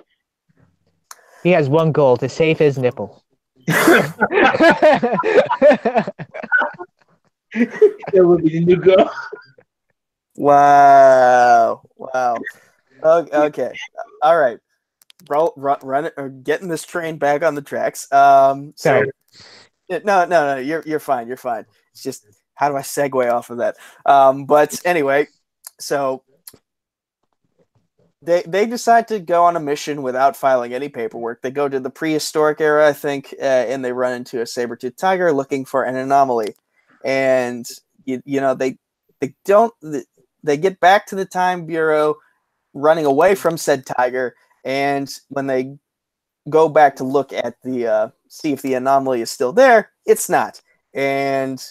He has one goal: to save his nipple. That would be the new goal. Wow. Okay. All right. Run it, or getting this train back on the tracks. Sorry. No. You're fine. You're fine. It's just, how do I segue off of that? But anyway, so they decide to go on a mission without filing any paperwork. They go to the prehistoric era, I think, and they run into a saber-toothed tiger looking for an anomaly. And they get back to the Time Bureau running away from said tiger, and when they go back to look at the see if the anomaly is still there, it's not. And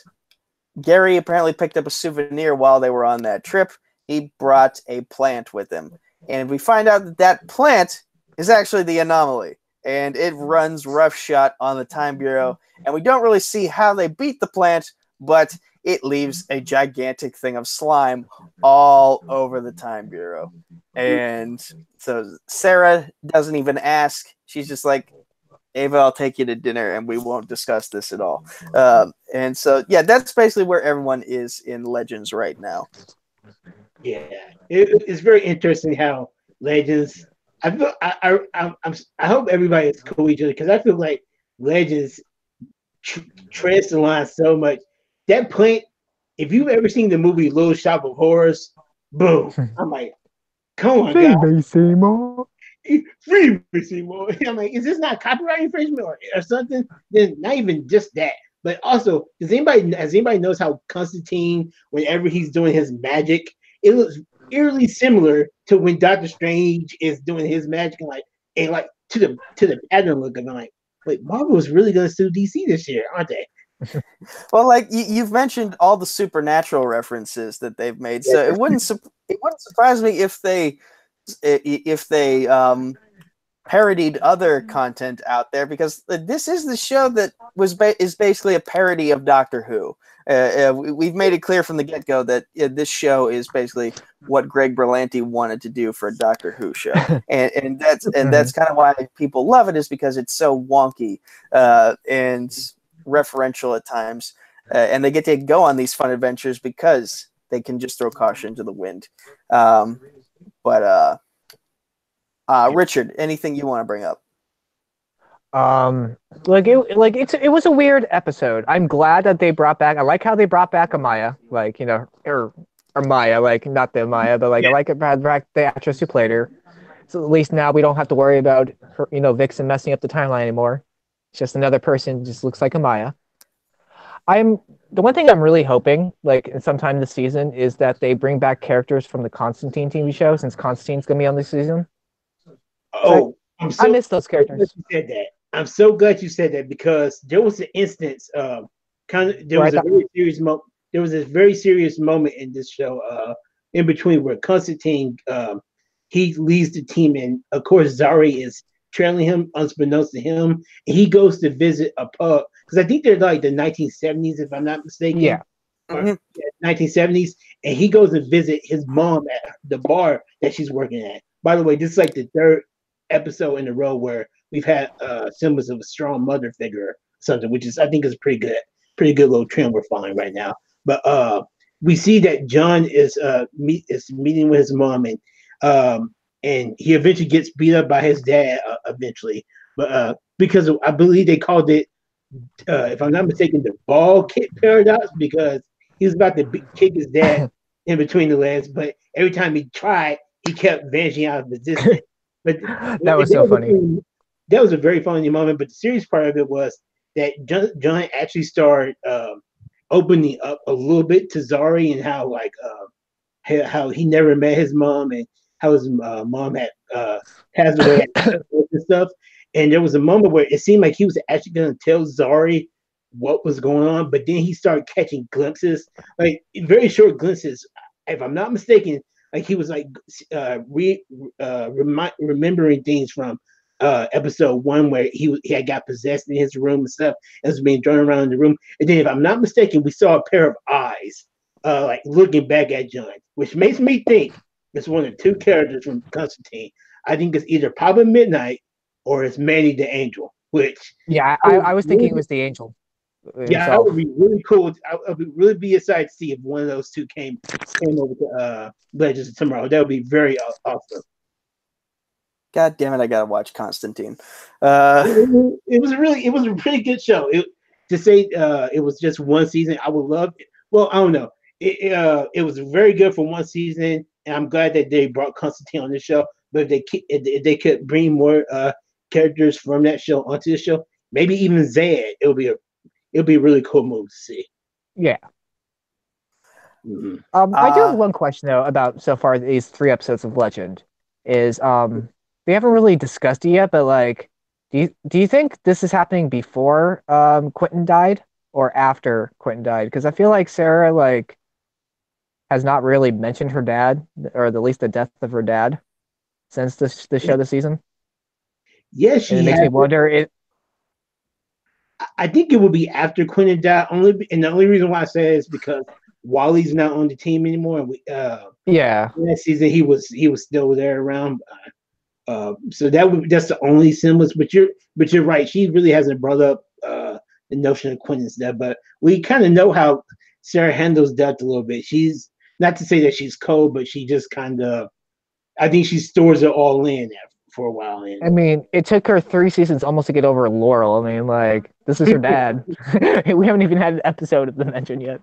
Gary apparently picked up a souvenir while they were on that trip. He brought a plant with him. And we find out that that plant is actually the anomaly. And it runs roughshod on the Time Bureau. And we don't really see how they beat the plant, but it leaves a gigantic thing of slime all over the Time Bureau. And so Sarah doesn't even ask. She's just like, Ava, I'll take you to dinner and we won't discuss this at all. And so, yeah, that's basically where everyone is in Legends right now. Yeah, it's very interesting how Legends. I hope everybody is cool with each other, because I feel like Legends treads the line so much. That plant, if you've ever seen the movie Little Shop of Horrors, boom! I'm like, come on, guys. Seymour. Seymour. I'm like, is this not copyright infringement or something? Then not even just that, but also, has anybody knows how Constantine, whenever he's doing his magic, it looks eerily similar to when Doctor Strange is doing his magic, and like to the pattern look of it. I'm like, wait, Marvel is really going to sue DC this year, aren't they? Well, like you've mentioned all the supernatural references that they've made, so it wouldn't surprise me if they parodied other content out there, because this is the show that is basically a parody of Doctor Who. We've made it clear from the get-go that this show is basically what Greg Berlanti wanted to do for a Doctor Who show, and that's kind of why people love it, is because it's so wonky and referential at times, and they get to go on these fun adventures because they can just throw caution to the wind. Richard, anything you want to bring up? It was a weird episode. I'm glad that they brought back. I like how they brought back Amaya, or Maya, not the Amaya, but I like it brought back the actress who played her. So at least now we don't have to worry about her, Vixen messing up the timeline anymore. It's just another person, just looks like Amaya. The one thing I'm really hoping, in sometime this season, is that they bring back characters from the Constantine TV show, since Constantine's gonna be on this season. Oh, I miss those characters. You said that. I'm so glad you said that, because there was an instance there was a very serious moment in this show in between, where Constantine he leads the team, and of course Zari is trailing him unbeknownst to him, and he goes to visit a pub, because I think they're like the 1970s, if I'm not mistaken. Yeah. 1970s, and he goes to visit his mom at the bar that she's working at. By the way, this is like the third episode in a row where we've had symbols of a strong mother figure, something, which is, I think, is pretty good little trend we're following right now. But we see that John is meeting with his mom, and he eventually gets beat up by his dad eventually, but because I believe they called it, if I'm not mistaken, the ball kick paradox, because he was about to kick his dad in between the legs, but every time he tried, he kept vanishing out of existence. But that was so funny. That was a very funny moment. But the serious part of it was that John actually started opening up a little bit to Zari, and how he never met his mom, and how his mom had passed away and stuff. And there was a moment where it seemed like he was actually going to tell Zari what was going on, but then he started catching glimpses, very short glimpses. If I'm not mistaken, he was remembering things from episode 1, where he had got possessed in his room and stuff, and was being thrown around in the room. And then, if I'm not mistaken, we saw a pair of eyes looking back at John, which makes me think it's one of two characters from Constantine. I think it's either Papa Midnight or it's Manny the Angel. Which I was thinking it was the Angel. Yeah, that would be really cool. I would really be excited to see if one of those two came over to Legends of Tomorrow. That would be very awesome. God damn it! I gotta watch Constantine. It was a pretty good show. To say it was just one season, I would love it. Well, I don't know. It was very good for one season, and I'm glad that they brought Constantine on this show. But if they could bring more characters from that show onto the show, maybe even Zed, it'll be a really cool move to see. Yeah. Mm-hmm. I do have one question though about so far these 3 episodes of Legend. Is we haven't really discussed it yet, but like, do you think this is happening before Quentin died or after Quentin died? Because I feel like Sarah like has not really mentioned her dad, or at least the death of her dad, since the show this season. Yeah, and it makes me wonder. I think it would be after Quentin died. And the only reason why I say it is because Wally's not on the team anymore. And last season he was still there around. So that's the only semblance. But you're right. She really hasn't brought up the notion of Quentin's death. But we kind of know how Sarah handles death a little bit. She's not to say that she's cold, but she just kind of. I think she stores it all in for a while. I mean, it took her 3 seasons almost to get over Laurel. I mean, like, this is her dad. We haven't even had an episode of the mention yet.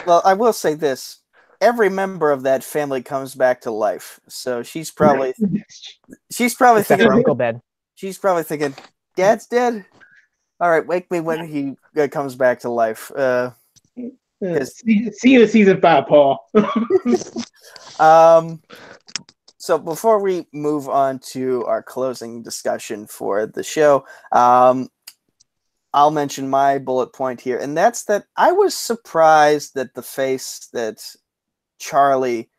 Well, I will say this. Every member of that family comes back to life. So she's probably thinking, Uncle Ben. She's probably thinking, Dad's dead? All right, wake me when he comes back to life. See you in season 5, Paul. So before we move on to our closing discussion for the show, I'll mention my bullet point here, and that's that I was surprised that the face that Charlie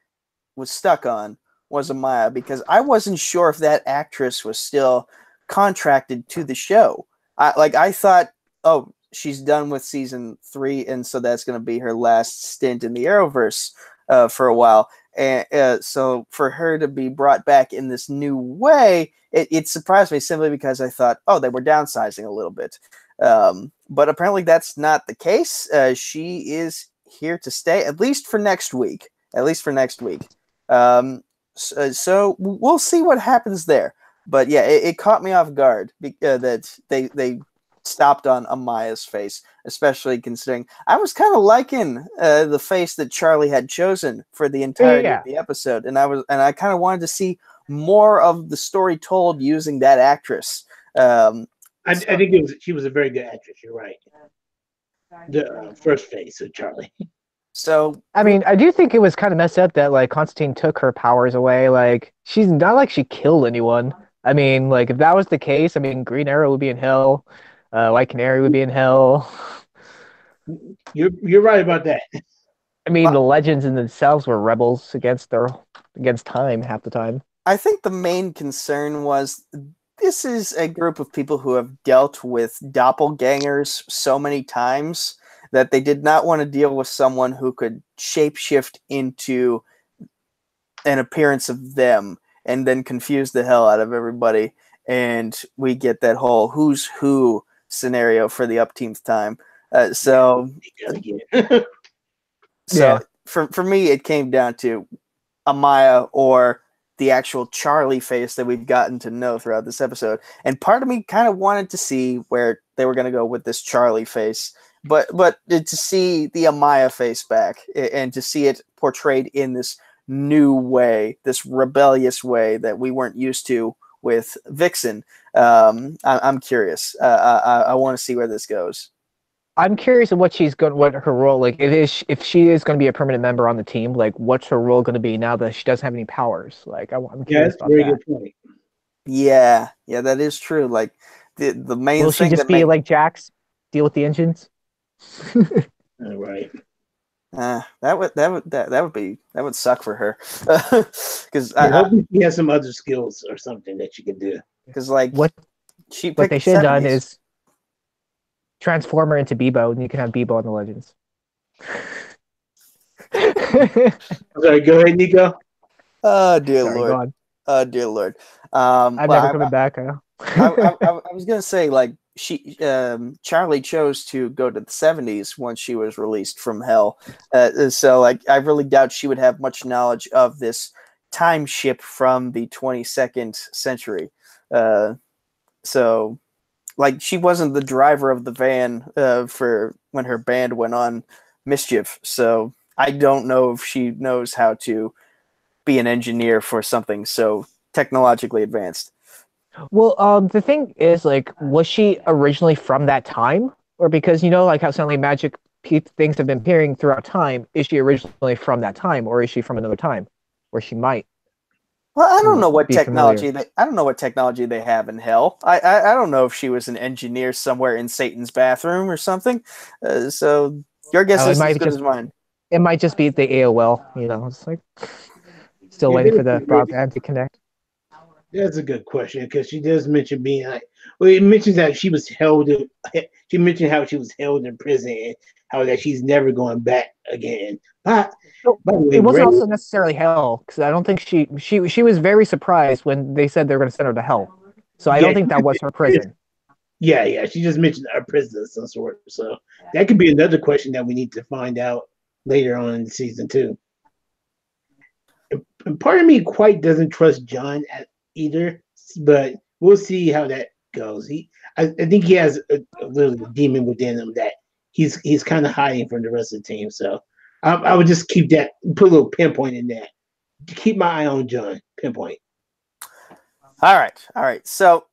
was stuck on was Amaya, because I wasn't sure if that actress was still contracted to the show. I thought, oh, she's done with season 3, and so that's going to be her last stint in the Arrowverse for a while. And so for her to be brought back in this new way, it surprised me simply because I thought, oh, they were downsizing a little bit. But apparently that's not the case. She is here to stay, at least for next week. So we'll see what happens there. But yeah, it caught me off guard that they stopped on Amaya's face, especially considering I was kind of liking the face that Charlie had chosen for the entirety of the episode, and I kind of wanted to see more of the story told using that actress. I think she was a very good actress. You're right. The first face of Charlie. So I mean, I do think it was kind of messed up that like Constantine took her powers away. Like, she's not like she killed anyone. I mean, like, if that was the case, I mean, Green Arrow would be in hell. White Canary would be in hell. You're right about that. I mean, the Legends in themselves were rebels against time half the time. I think the main concern was this is a group of people who have dealt with doppelgangers so many times that they did not want to deal with someone who could shapeshift into an appearance of them and then confuse the hell out of everybody. And we get that whole who's who scenario for the upteenth time. So for me, it came down to Amaya or the actual Charlie face that we've gotten to know throughout this episode. And part of me kind of wanted to see where they were going to go with this Charlie face, but to see the Amaya face back and to see it portrayed in this new way, this rebellious way that we weren't used to with Vixen. I'm curious. I want to see where this goes. I'm curious of what her role, like, if she is going to be a permanent member on the team, like, what's her role going to be now that she doesn't have any powers? Like, I'm curious about that. Good point. Yeah, that is true. Like, the main will thing she just be like Jax, deal with the engines? All right. That would suck for her. Because I hope she has some other skills or something that she could do. Because like what they should have done is transform her into Bebo, and you can have Bebo on the Legends. Sorry, go ahead, Nico. Oh dear Lord. Oh dear Lord. I'm never coming back. I was gonna say, like, Charlie chose to go to the 70s once she was released from hell. So like, I really doubt she would have much knowledge of this time ship from the 22nd century. So like, she wasn't the driver of the van for when her band went on mischief. So I don't know if she knows how to be an engineer for something so technologically advanced. Well, the thing is, like, was she originally from that time, or because like how suddenly magic things have been appearing throughout time? Is she originally from that time, or is she from another time, where she might Well, I don't know what be familiar? technology they have in hell. I don't know if she was an engineer somewhere in Satan's bathroom or something. So your guess Oh, is as good as mine. it might just be the AOL. It's like still Yeah, waiting for the broadband to connect. that's a good question because she does mention being like, well, it mentions that she was held. She mentioned how she was held in prison and how that she's never going back again. So By the way, it wasn't Ray, also necessarily hell because I don't think she was very surprised when they said they were going to send her to hell. So I don't yeah, think that was her prison. yeah. She just mentioned a prison of some sort. So that could be another question that we need to find out later on in season 2. And part of me quite doesn't trust John either, but we'll see how that goes. I think he has a little demon within him that he's kind of hiding from the rest of the team. So I would just keep that, put a little pinpoint in that. Keep my eye on John. Pinpoint. All right. So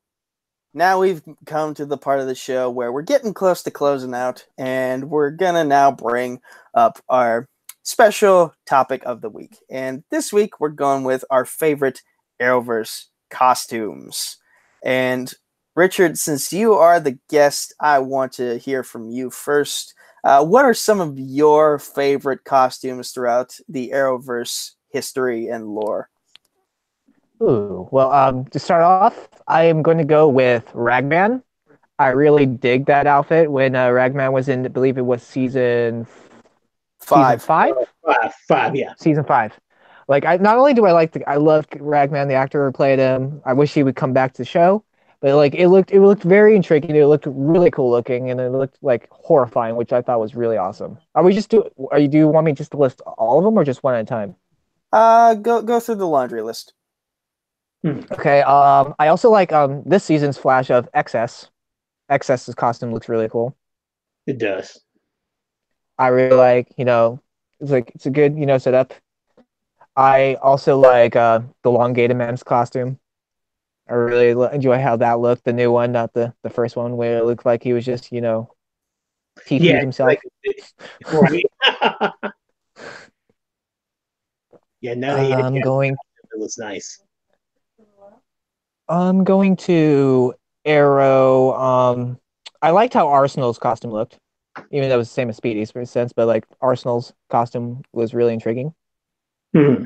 now we've come to the part of the show where we're getting close to closing out, and we're gonna now bring up our special topic of the week. And this week we're going with our favorite Arrowverse costumes. And Richard, since you are the guest, I want to hear from you first. What are some of your favorite costumes throughout the Arrowverse history and lore? Ooh, well, to start off, I am going to go with Ragman. I really dig that outfit when Ragman was in, I believe it was season Five. five. Five, yeah. Season 5. Like, I not only do I love Ragman, the actor who played him. I wish he would come back to the show, but like it looked very intriguing. It looked really cool looking, and it looked like horrifying, which I thought was really awesome. Do you want me just to list all of them or just one at a time? Go through the laundry list. Okay. I also like this season's flash of XS. XS's costume looks really cool. It does. I really like, it's a good, setup. I also like the elongated man's costume. I really enjoy how that looked. The new one, not the first one, where it looked like he was just, TP'd Yeah, himself. right. Yeah, now he I'm going. it looks nice. I'm going to Arrow. I liked how Arsenal's costume looked, even though it was the same as Speedy's for a sense. But like Arsenal's costume was really intriguing. Hmm.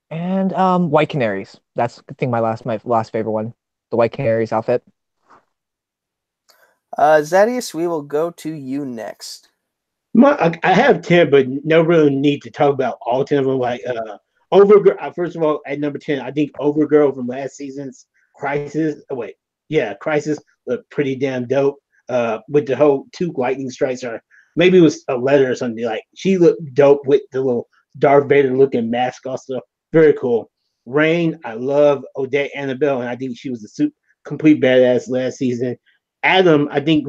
And White Canaries. That's I think my last favorite one. The White Canaries outfit. Zaddeus, we will go to you next. I have 10, but no real need to talk about all 10 of them. Like Overgirl. First of all, at number 10, I think Overgirl from last season's Crisis. Oh wait, yeah, Crisis looked pretty damn dope. With the whole two lightning strikes, or maybe it was a letter or something. Like she looked dope with the little Darth Vader looking mask. Also, very cool. Rain, I love Odette Annabelle, and I think she was a complete badass last season. Adam, I think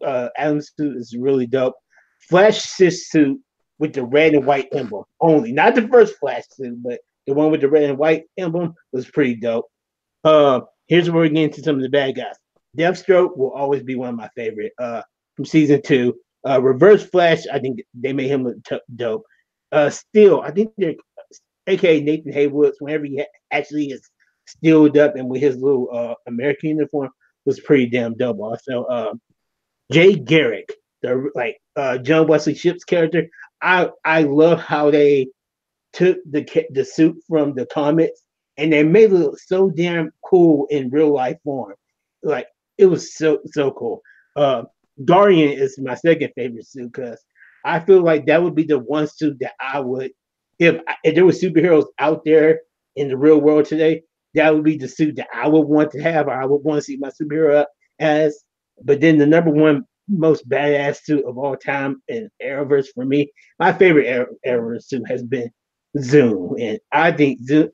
Adam's suit is really dope. Flash suit with the red and white emblem only, not the first Flash suit, but the one with the red and white emblem was pretty dope. Here's where we get into some of the bad guys. Deathstroke will always be one of my favorite from season 2. Reverse Flash, I think they made him look dope. Steel, I think they're aka Nathan Haywoods, whenever he actually is steeled up and with his little American uniform, was pretty damn dope. Also, Jay Garrick, John Wesley Shipp's character, I love how they took the suit from the comics and they made it look so damn cool in real life form. Like it was so cool. Guardian is my second favorite suit because I feel like that would be the one suit that I would, if there were superheroes out there in the real world today, that would be the suit that I would want to have, or I would want to see my superhero as. But then the number one most badass suit of all time in Arrowverse for me, my favorite Arrowverse suit has been Zoom, and I think Zoom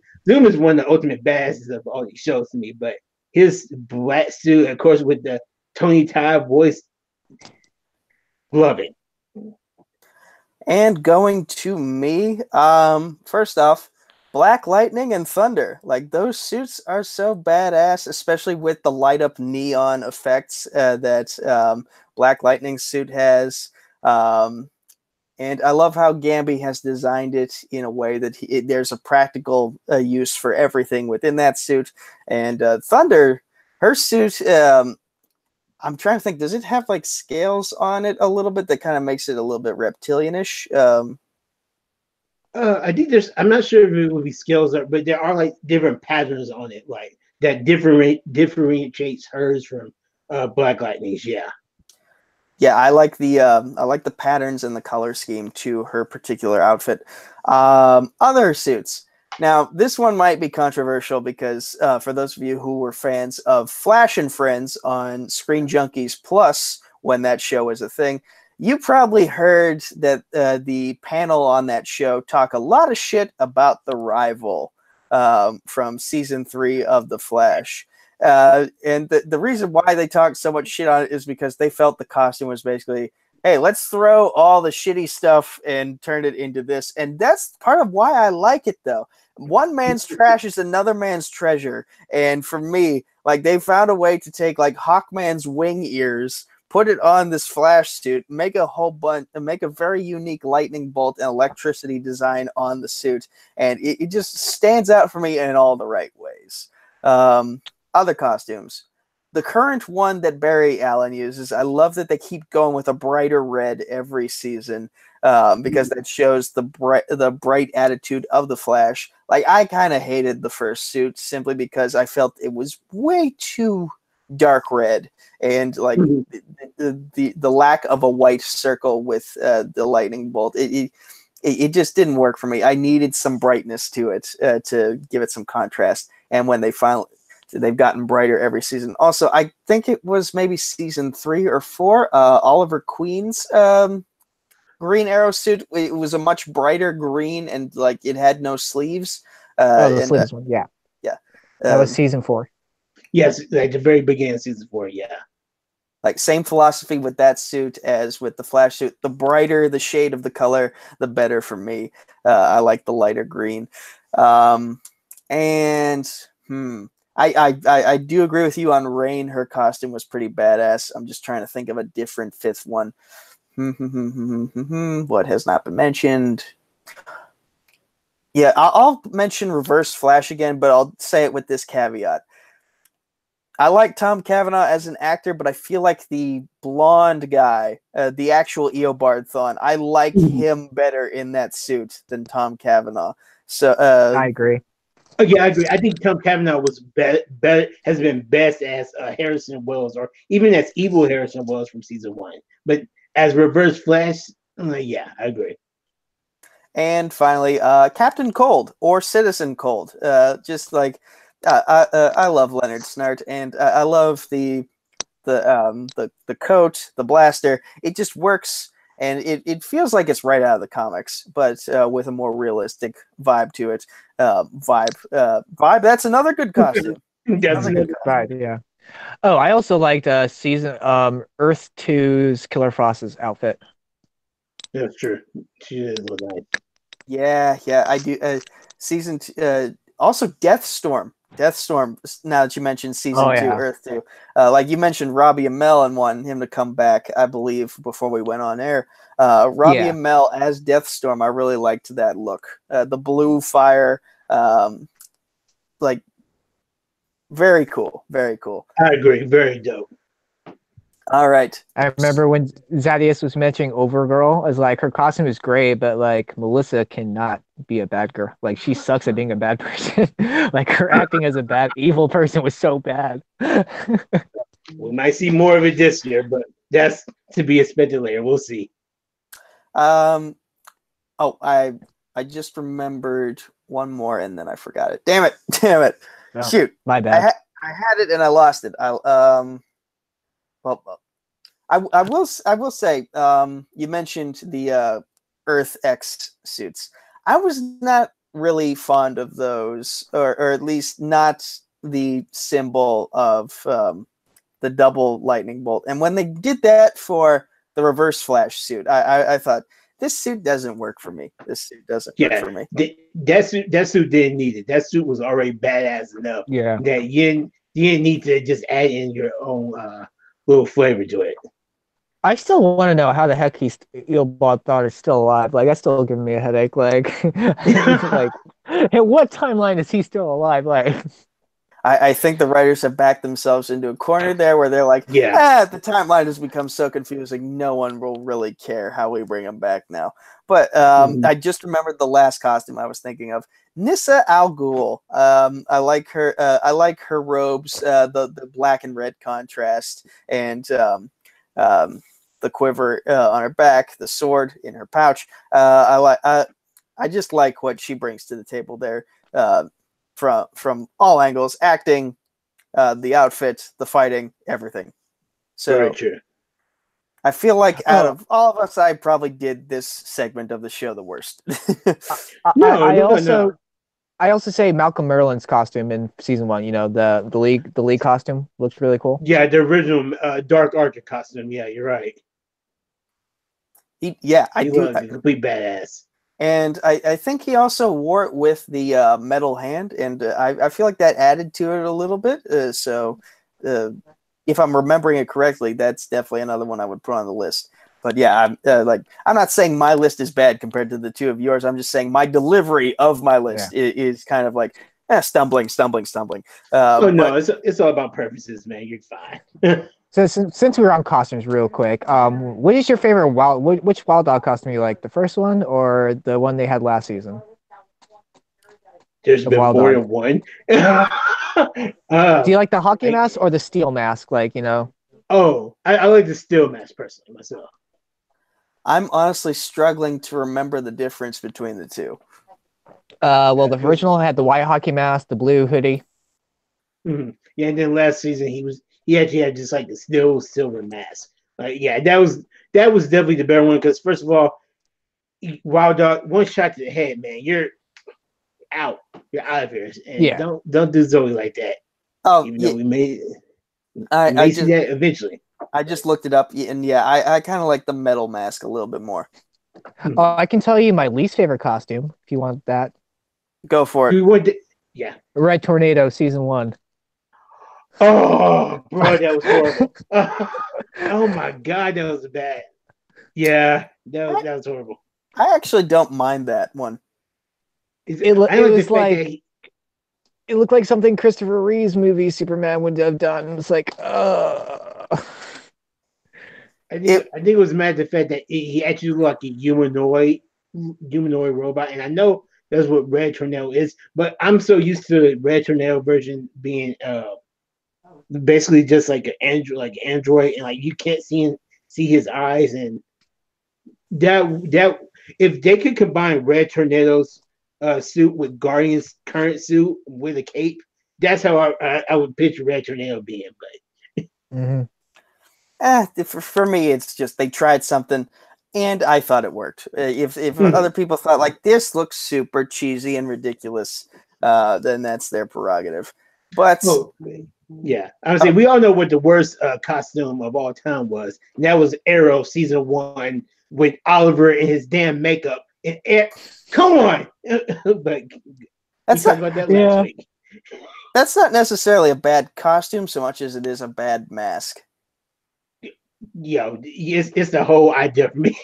is one of the ultimate badasses of all these shows to me. But his black suit, of course, with the Tony Todd voice, love it. And going to me, first off, Black Lightning and Thunder. Like, those suits are so badass, especially with the light up neon effects that Black Lightning's suit has. And I love how Gamby has designed it in a way that there's a practical use for everything within that suit. And Thunder, her suit, I'm trying to think, does it have like scales on it a little bit that kind of makes it a little bit reptilianish? I think I'm not sure if it would be scales, but there are like different patterns on it, like that differentiates hers from Black Lightning's. Yeah. Yeah, I like the patterns and the color scheme to her particular outfit. Other suits. Now, this one might be controversial because for those of you who were fans of Flash and Friends on Screen Junkies Plus, when that show was a thing, you probably heard that the panel on that show talk a lot of shit about the rival from season 3 of The Flash. And the reason why they talked so much shit on it is because they felt the costume was basically, hey, let's throw all the shitty stuff and turn it into this. And that's part of why I like it, though. One man's trash is another man's treasure. And for me, like, they found a way to take like Hawkman's wing ears, put it on this Flash suit, make a whole bunch, make a very unique lightning bolt and electricity design on the suit. And it just stands out for me in all the right ways. Other costumes. The current one that Barry Allen uses, I love that they keep going with a brighter red every season because that shows the bright attitude of the Flash. Like, I kind of hated the first suit simply because I felt it was way too dark red, and like the lack of a white circle with the lightning bolt. It just didn't work for me. I needed some brightness to it to give it some contrast. And when they've gotten brighter every season. Also, I think it was maybe season 3 or 4. Oliver Queen's Green Arrow suit. It was a much brighter green, and like it had no sleeves. The sleeves one, yeah. That was season 4. Yes, like the very beginning of season 4. Yeah. Like, same philosophy with that suit as with the Flash suit. The brighter the shade of the color, the better for me. I like the lighter green. I do agree with you on Rain. Her costume was pretty badass. I'm just trying to think of a different fifth one. What has not been mentioned? Yeah, I'll mention Reverse Flash again, but I'll say it with this caveat. I like Tom Cavanaugh as an actor, but I feel like the blonde guy, the actual Eobard Thawne, I like him better in that suit than Tom Cavanaugh. So I agree. Oh, yeah, I agree. I think Tom Cavanaugh was has been best as Harrison Wells, or even as evil Harrison Wells from season 1. But as Reverse Flash, yeah, I agree. And finally, Captain Cold or Citizen Cold. Just like I love Leonard Snart, and I love the coat, the blaster. It just works. And it feels like it's right out of the comics, but with a more realistic vibe to it. Vibe. That's another good costume. That's another good vibe. Yeah. Oh, I also liked season Earth 2's Killer Frost's outfit. That's true. She did look nice. Yeah, I do. Season 2, also Deathstorm. Now that you mentioned season 2, Earth 2, like you mentioned Robbie Amell and wanting him to come back, I believe, before we went on air. Robbie Amell as Deathstorm, I really liked that look. The blue fire, like very cool, very cool. I agree, very dope. All right. I remember when Zaddeus was mentioning Overgirl, as like her costume is great, but like Melissa cannot be a bad girl. Like she sucks at being a bad person. Like her acting as a bad evil person was so bad. We might see more of it this year, but that's to be expected later. We'll see. I just remembered one more and then I forgot it. Damn it. Oh, shoot, my bad. I had it and I lost it. Well, I will say, you mentioned the Earth X suits. I was not really fond of those, or at least not the symbol of the double lightning bolt. And when they did that for the Reverse Flash suit, I thought, this suit doesn't work for me. This suit doesn't work for me. That suit didn't need it. That suit was already badass enough. Yeah. That you didn't need to just add in your own little flavor to it. I still want to know how the heck Eelbald thought is still alive. Like, that's still giving me a headache. Like, like, at what timeline is he still alive? Like, I think the writers have backed themselves into a corner there where they're like, the timeline has become so confusing, no one will really care how we bring him back now. But I just remembered the last costume I was thinking of. Nyssa Al Ghul. I like her. I like her robes, the black and red contrast, and the quiver on her back, the sword in her pouch. I just like what she brings to the table there. From all angles, acting, the outfit, the fighting, everything. So very true. I feel like out of all of us, I probably did this segment of the show the worst. I also say Malcolm Merlin's costume in season 1. You know, the league costume looks really cool. Yeah, the original Dark Arctic costume. Yeah, you're right. He was a complete badass. And I think he also wore it with the metal hand, and I feel like that added to it a little bit. So if I'm remembering it correctly, that's definitely another one I would put on the list. But yeah, I'm not saying my list is bad compared to the two of yours. I'm just saying my delivery of my list is kind of like stumbling. It's all about preferences, man. You're fine. So since we were on costumes real quick, what is your favorite which Wild Dog costume you like? The first one or the one they had last season? There's been more than one. Do you like the hockey mask or the steel mask? Like, you know? Oh, I like the steel mask personally myself. I'm honestly struggling to remember the difference between the two. Well, the original had the white hockey mask, the blue hoodie. Mm-hmm. Yeah, and then last season he actually had just like the silver mask. That was definitely the better one because first of all, Wild Dog, one shot to the head, man, you're out. You're out of here. And don't do Zoe like that. Oh, even though we made it. I see that eventually. I just looked it up, and I kind of like the metal mask a little bit more. I can tell you my least favorite costume if you want that. Go for it. Red Tornado season 1. Oh, bro, that was horrible. Oh my god, that was bad. Yeah, that was horrible. I actually don't mind that one. It looked like something Christopher Reeve's movie Superman would have done. It's like, I think it was mad at the fact that he actually looked like a humanoid robot, and I know that's what Red Tornado is, but I'm so used to the Red Tornado version being basically just like an android, and like you can't see his eyes, and that if they could combine Red Tornado's suit with Guardian's current suit with a cape, that's how I would picture Red Tornado being. But for me, it's just they tried something, and I thought it worked. If other people thought like this looks super cheesy and ridiculous, then that's their prerogative. But yeah, I would say we all know what the worst costume of all time was, and that was Arrow season 1 with Oliver in his damn makeup. Come on, but that's talked about that last week. That's not necessarily a bad costume so much as it is a bad mask. Yo, it's the whole idea for me.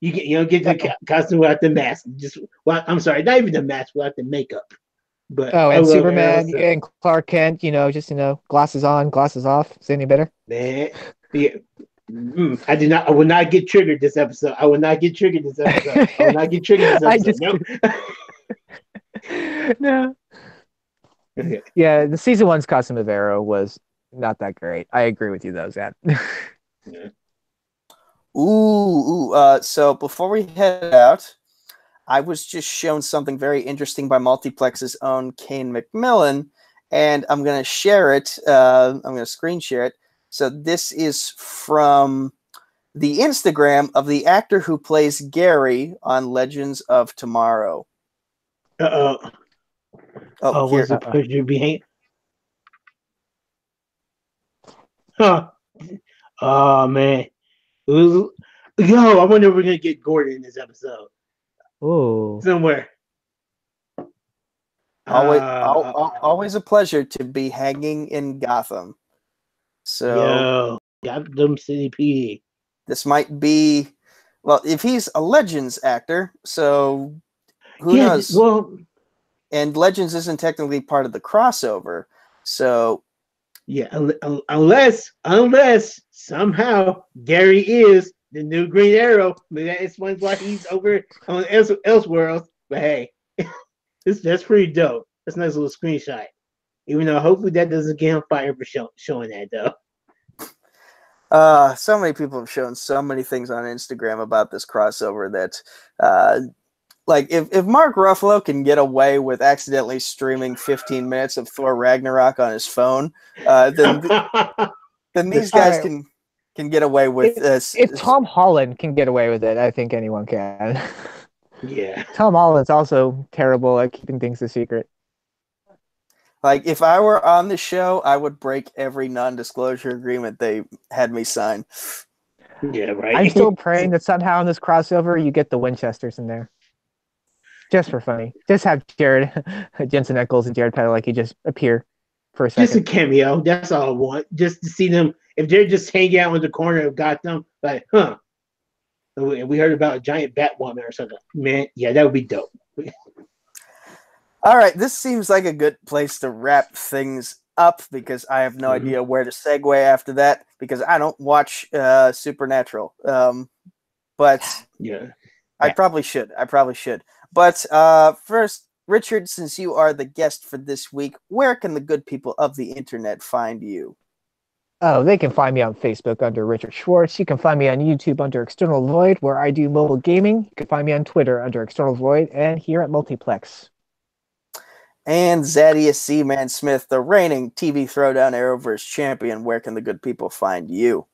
You don't get the costume without the mask. I'm sorry, not even the mask, without the makeup. But and Superman and Clark Kent, just glasses on, glasses off. Is it any better? Man, yeah. I will not get triggered this episode. I will not get triggered this episode. No. Okay. Yeah, the season 1's costume of Arrow was not that great. I agree with you though, Zad. Yeah. So before we head out, I was just shown something very interesting by Multiplex's own Kane McMillan, and I'm going to share it. I'm going to screen share it. So this is from the Instagram of the actor who plays Gary on Legends of Tomorrow. What's the picture behind? Huh. Oh man, Yo, I wonder if we're gonna get Gordon in this episode Ooh. somewhere. Always a pleasure to be hanging in Gotham. So Yo, Gotham City PD. this might be, well, if he's a Legends actor, so who knows? Well, and Legends isn't technically part of the crossover, so yeah, unless somehow Gary is the new Green Arrow, maybe that explains why he's over on Elseworlds. But hey, that's pretty dope. That's a nice little screenshot. Even though hopefully that doesn't get him fired for showing that though. So many people have shown so many things on Instagram about this crossover that, like, if Mark Ruffalo can get away with accidentally streaming 15 minutes of Thor Ragnarok on his phone, then these guys can get away with this. If Tom Holland can get away with it, I think anyone can. Yeah. Tom Holland's also terrible at keeping things a secret. Like, if I were on the show, I would break every non-disclosure agreement they had me sign. Yeah, right. I'm still praying that somehow in this crossover you get the Winchesters in there. Just for funny. Just have Jared, Jensen Ackles and Jared Padalecki just appear for a second. Just a cameo. That's all I want. Just to see them. If they're just hanging out in the corner of Gotham, like, huh. We heard about a giant Batwoman or something. Man, yeah, that would be dope. All right, this seems like a good place to wrap things up because I have no idea where to segue after that because I don't watch Supernatural. But yeah, I probably should. But first, Richard, since you are the guest for this week, where can the good people of the internet find you? Oh, they can find me on Facebook under Richard Schwartz. You can find me on YouTube under External Void, where I do mobile gaming. You can find me on Twitter under External Void and here at Multiplex. And Zaddeus C-Man Smith, the reigning TV Throwdown Arrowverse Champion. Where can the good people find you?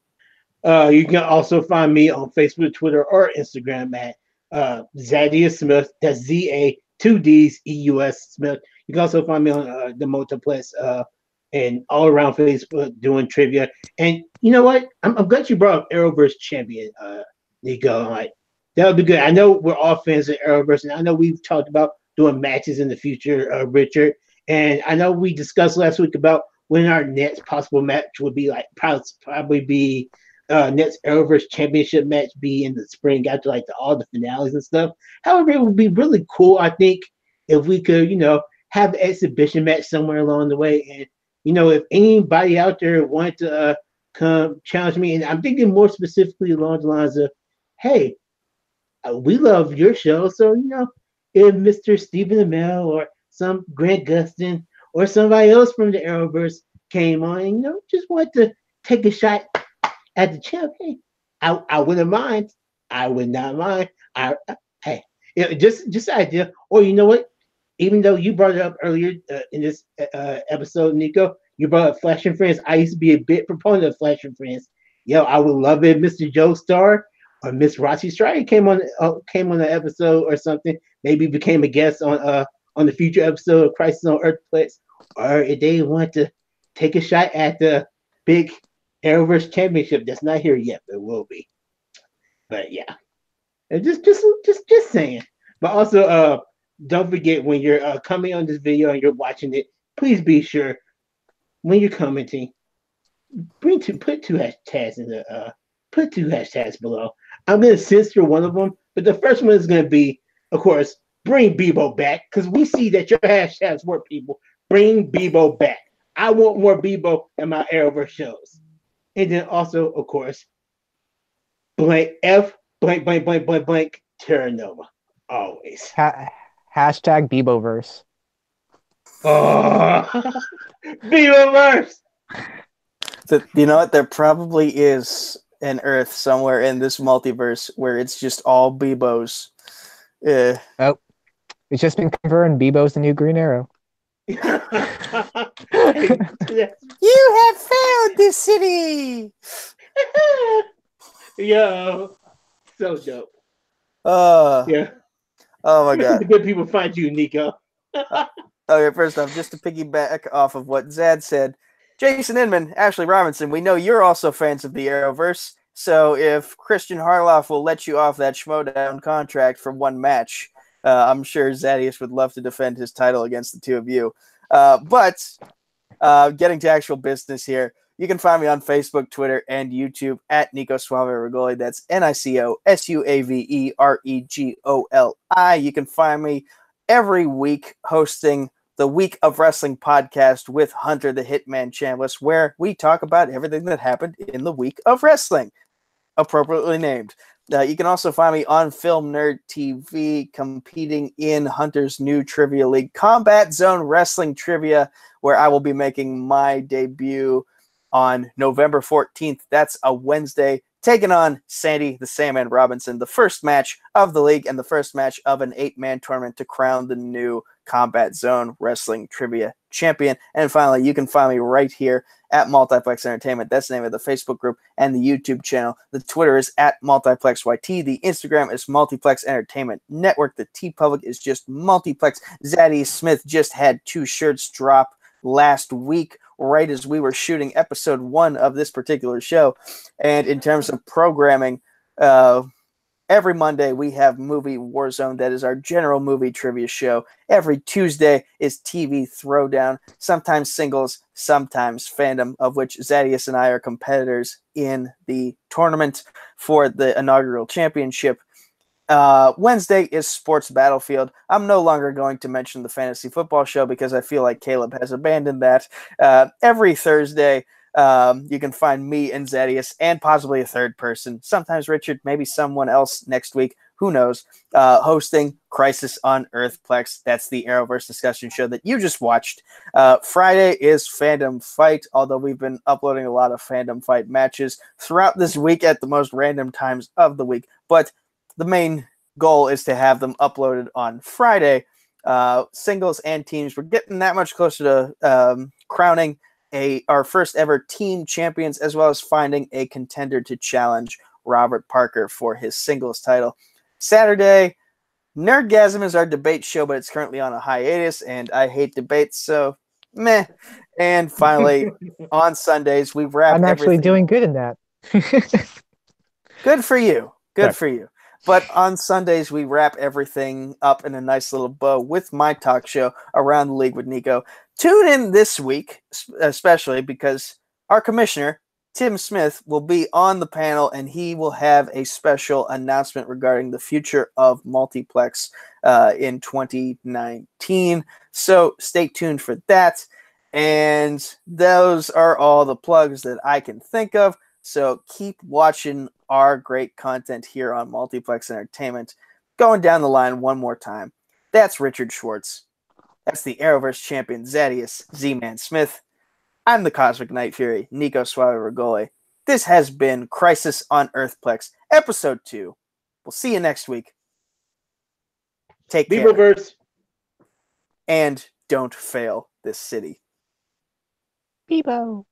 You can also find me on Facebook, Twitter, or Instagram at Zaddeus Smith. That's Z-A, 2 D's, E-U-S Smith. You can also find me on the Multiplex and all around Facebook doing trivia. And you know what? I'm glad you brought up Arrowverse Champion, Nico. Like, that would be good. I know we're all fans of Arrowverse, and I know we've talked about doing matches in the future, Richard. And I know we discussed last week about when our next possible match would be, like, probably be next Arrowverse Championship match be in the spring after, like, all the finales and stuff. However, it would be really cool, I think, if we could, have an exhibition match somewhere along the way. And, if anybody out there wanted to come challenge me, and I'm thinking more specifically along the lines of, hey, we love your show, so, if Mr. Stephen Amell or some Grant Gustin or somebody else from the Arrowverse came on and, just wanted to take a shot at the champion, I wouldn't mind. I would not mind. Hey, just an idea. Or you know what? Even though you brought it up earlier in this episode, Nico, you brought up Flash and Friends. I used to be a big proponent of Flash and Friends. I would love it if Mr. Joe Starr or Miss Rossi Strider came on the episode or something. Maybe became a guest on the future episode of Crisis on Earth Plex, or if they want to take a shot at the big Arrowverse Championship that's not here yet, but it will be. But yeah, and just saying. But also, don't forget when you're coming on this video and you're watching it, please be sure when you're commenting, put two hashtags below. I'm gonna censor one of them, but the first one is gonna be, of course, bring Bebo back, because we see that your hashtags work, people. Bring Bebo back. I want more Bebo in my Arrowverse shows. And then also, of course, blank Terra Nova. Always. Hashtag Beboverse. Oh, Beboverse! You know what? There probably is an Earth somewhere in this multiverse where it's just all Bebos. Oh, it's just been confirmed. Bebo's the new Green Arrow. You have found the city. Yo, so dope. Yeah. Oh my God. The good people find you, Nico. Okay, first off, just to piggyback off of what Zad said, Jason Inman, Ashley Robinson, we know you're also fans of the Arrowverse. So if Christian Harloff will let you off that Schmodown contract for one match, I'm sure Zaddeus would love to defend his title against the two of you. But getting to actual business here, you can find me on Facebook, Twitter, and YouTube at Nico Suave Regoli. That's NicoSuaveRegoli. You can find me every week hosting the Week of Wrestling podcast with Hunter the Hitman Chambliss, where we talk about everything that happened in the week of wrestling, appropriately named. You can also find me on Film Nerd TV, competing in Hunter's new Trivia League, Combat Zone Wrestling Trivia, where I will be making my debut on November 14th. That's a Wednesday, taking on Sandy the Sandman Robinson, the first match of the league and the first match of an 8-man tournament to crown the new Combat Zone Wrestling Trivia Champion. And finally, you can find me right here at Multiplex Entertainment. That's the name of the Facebook group and the YouTube channel. The Twitter is at MultiplexYT. The Instagram is Multiplex Entertainment Network. The TeePublic is just Multiplex. Zaddeus Smith just had 2 shirts drop last week, right as we were shooting episode 1 of this particular show. And in terms of programming, every Monday we have Movie Warzone. That is our general movie trivia show. Every Tuesday is TV Throwdown, sometimes singles, sometimes fandom, of which Zaddeus and I are competitors in the tournament for the inaugural championship. Wednesday is Sports Battlefield. I'm no longer going to mention the fantasy football show because I feel like Caleb has abandoned that. Every Thursday, you can find me and Zaddeus and possibly a third person, sometimes Richard, maybe someone else next week, who knows, hosting Crisis on Earth Plex. That's the Arrowverse discussion show that you just watched. Friday is Fandom Fight, although we've been uploading a lot of Fandom Fight matches throughout this week at the most random times of the week, but the main goal is to have them uploaded on Friday. Singles and teams. We're getting that much closer to crowning our first ever team champions, as well as finding a contender to challenge Robert Parker for his singles title. Saturday, Nerdgasm is our debate show, but it's currently on a hiatus, and I hate debates, so meh. And finally, on Sundays, we wrap I'm actually everything. doing good in that. Good for you. Good Right. for you. But on Sundays, we wrap everything up in a nice little bow with my talk show, Around the League with Nico. Tune in this week, especially because our commissioner, Tim Smith, will be on the panel, and he will have a special announcement regarding the future of Multiplex in 2019. So stay tuned for that. And those are all the plugs that I can think of. So keep watching our great content here on Multiplex Entertainment. Going down the line one more time. That's Richard Schwartz. That's the Arrowverse champion, Zaddeus Z-Man Smith. I'm the Cosmic Nightfury, Nico Suave Regoli. This has been Crisis on Earthplex, Episode 2. We'll see you next week. Take care. Beaververse. And don't fail this city. Bebo.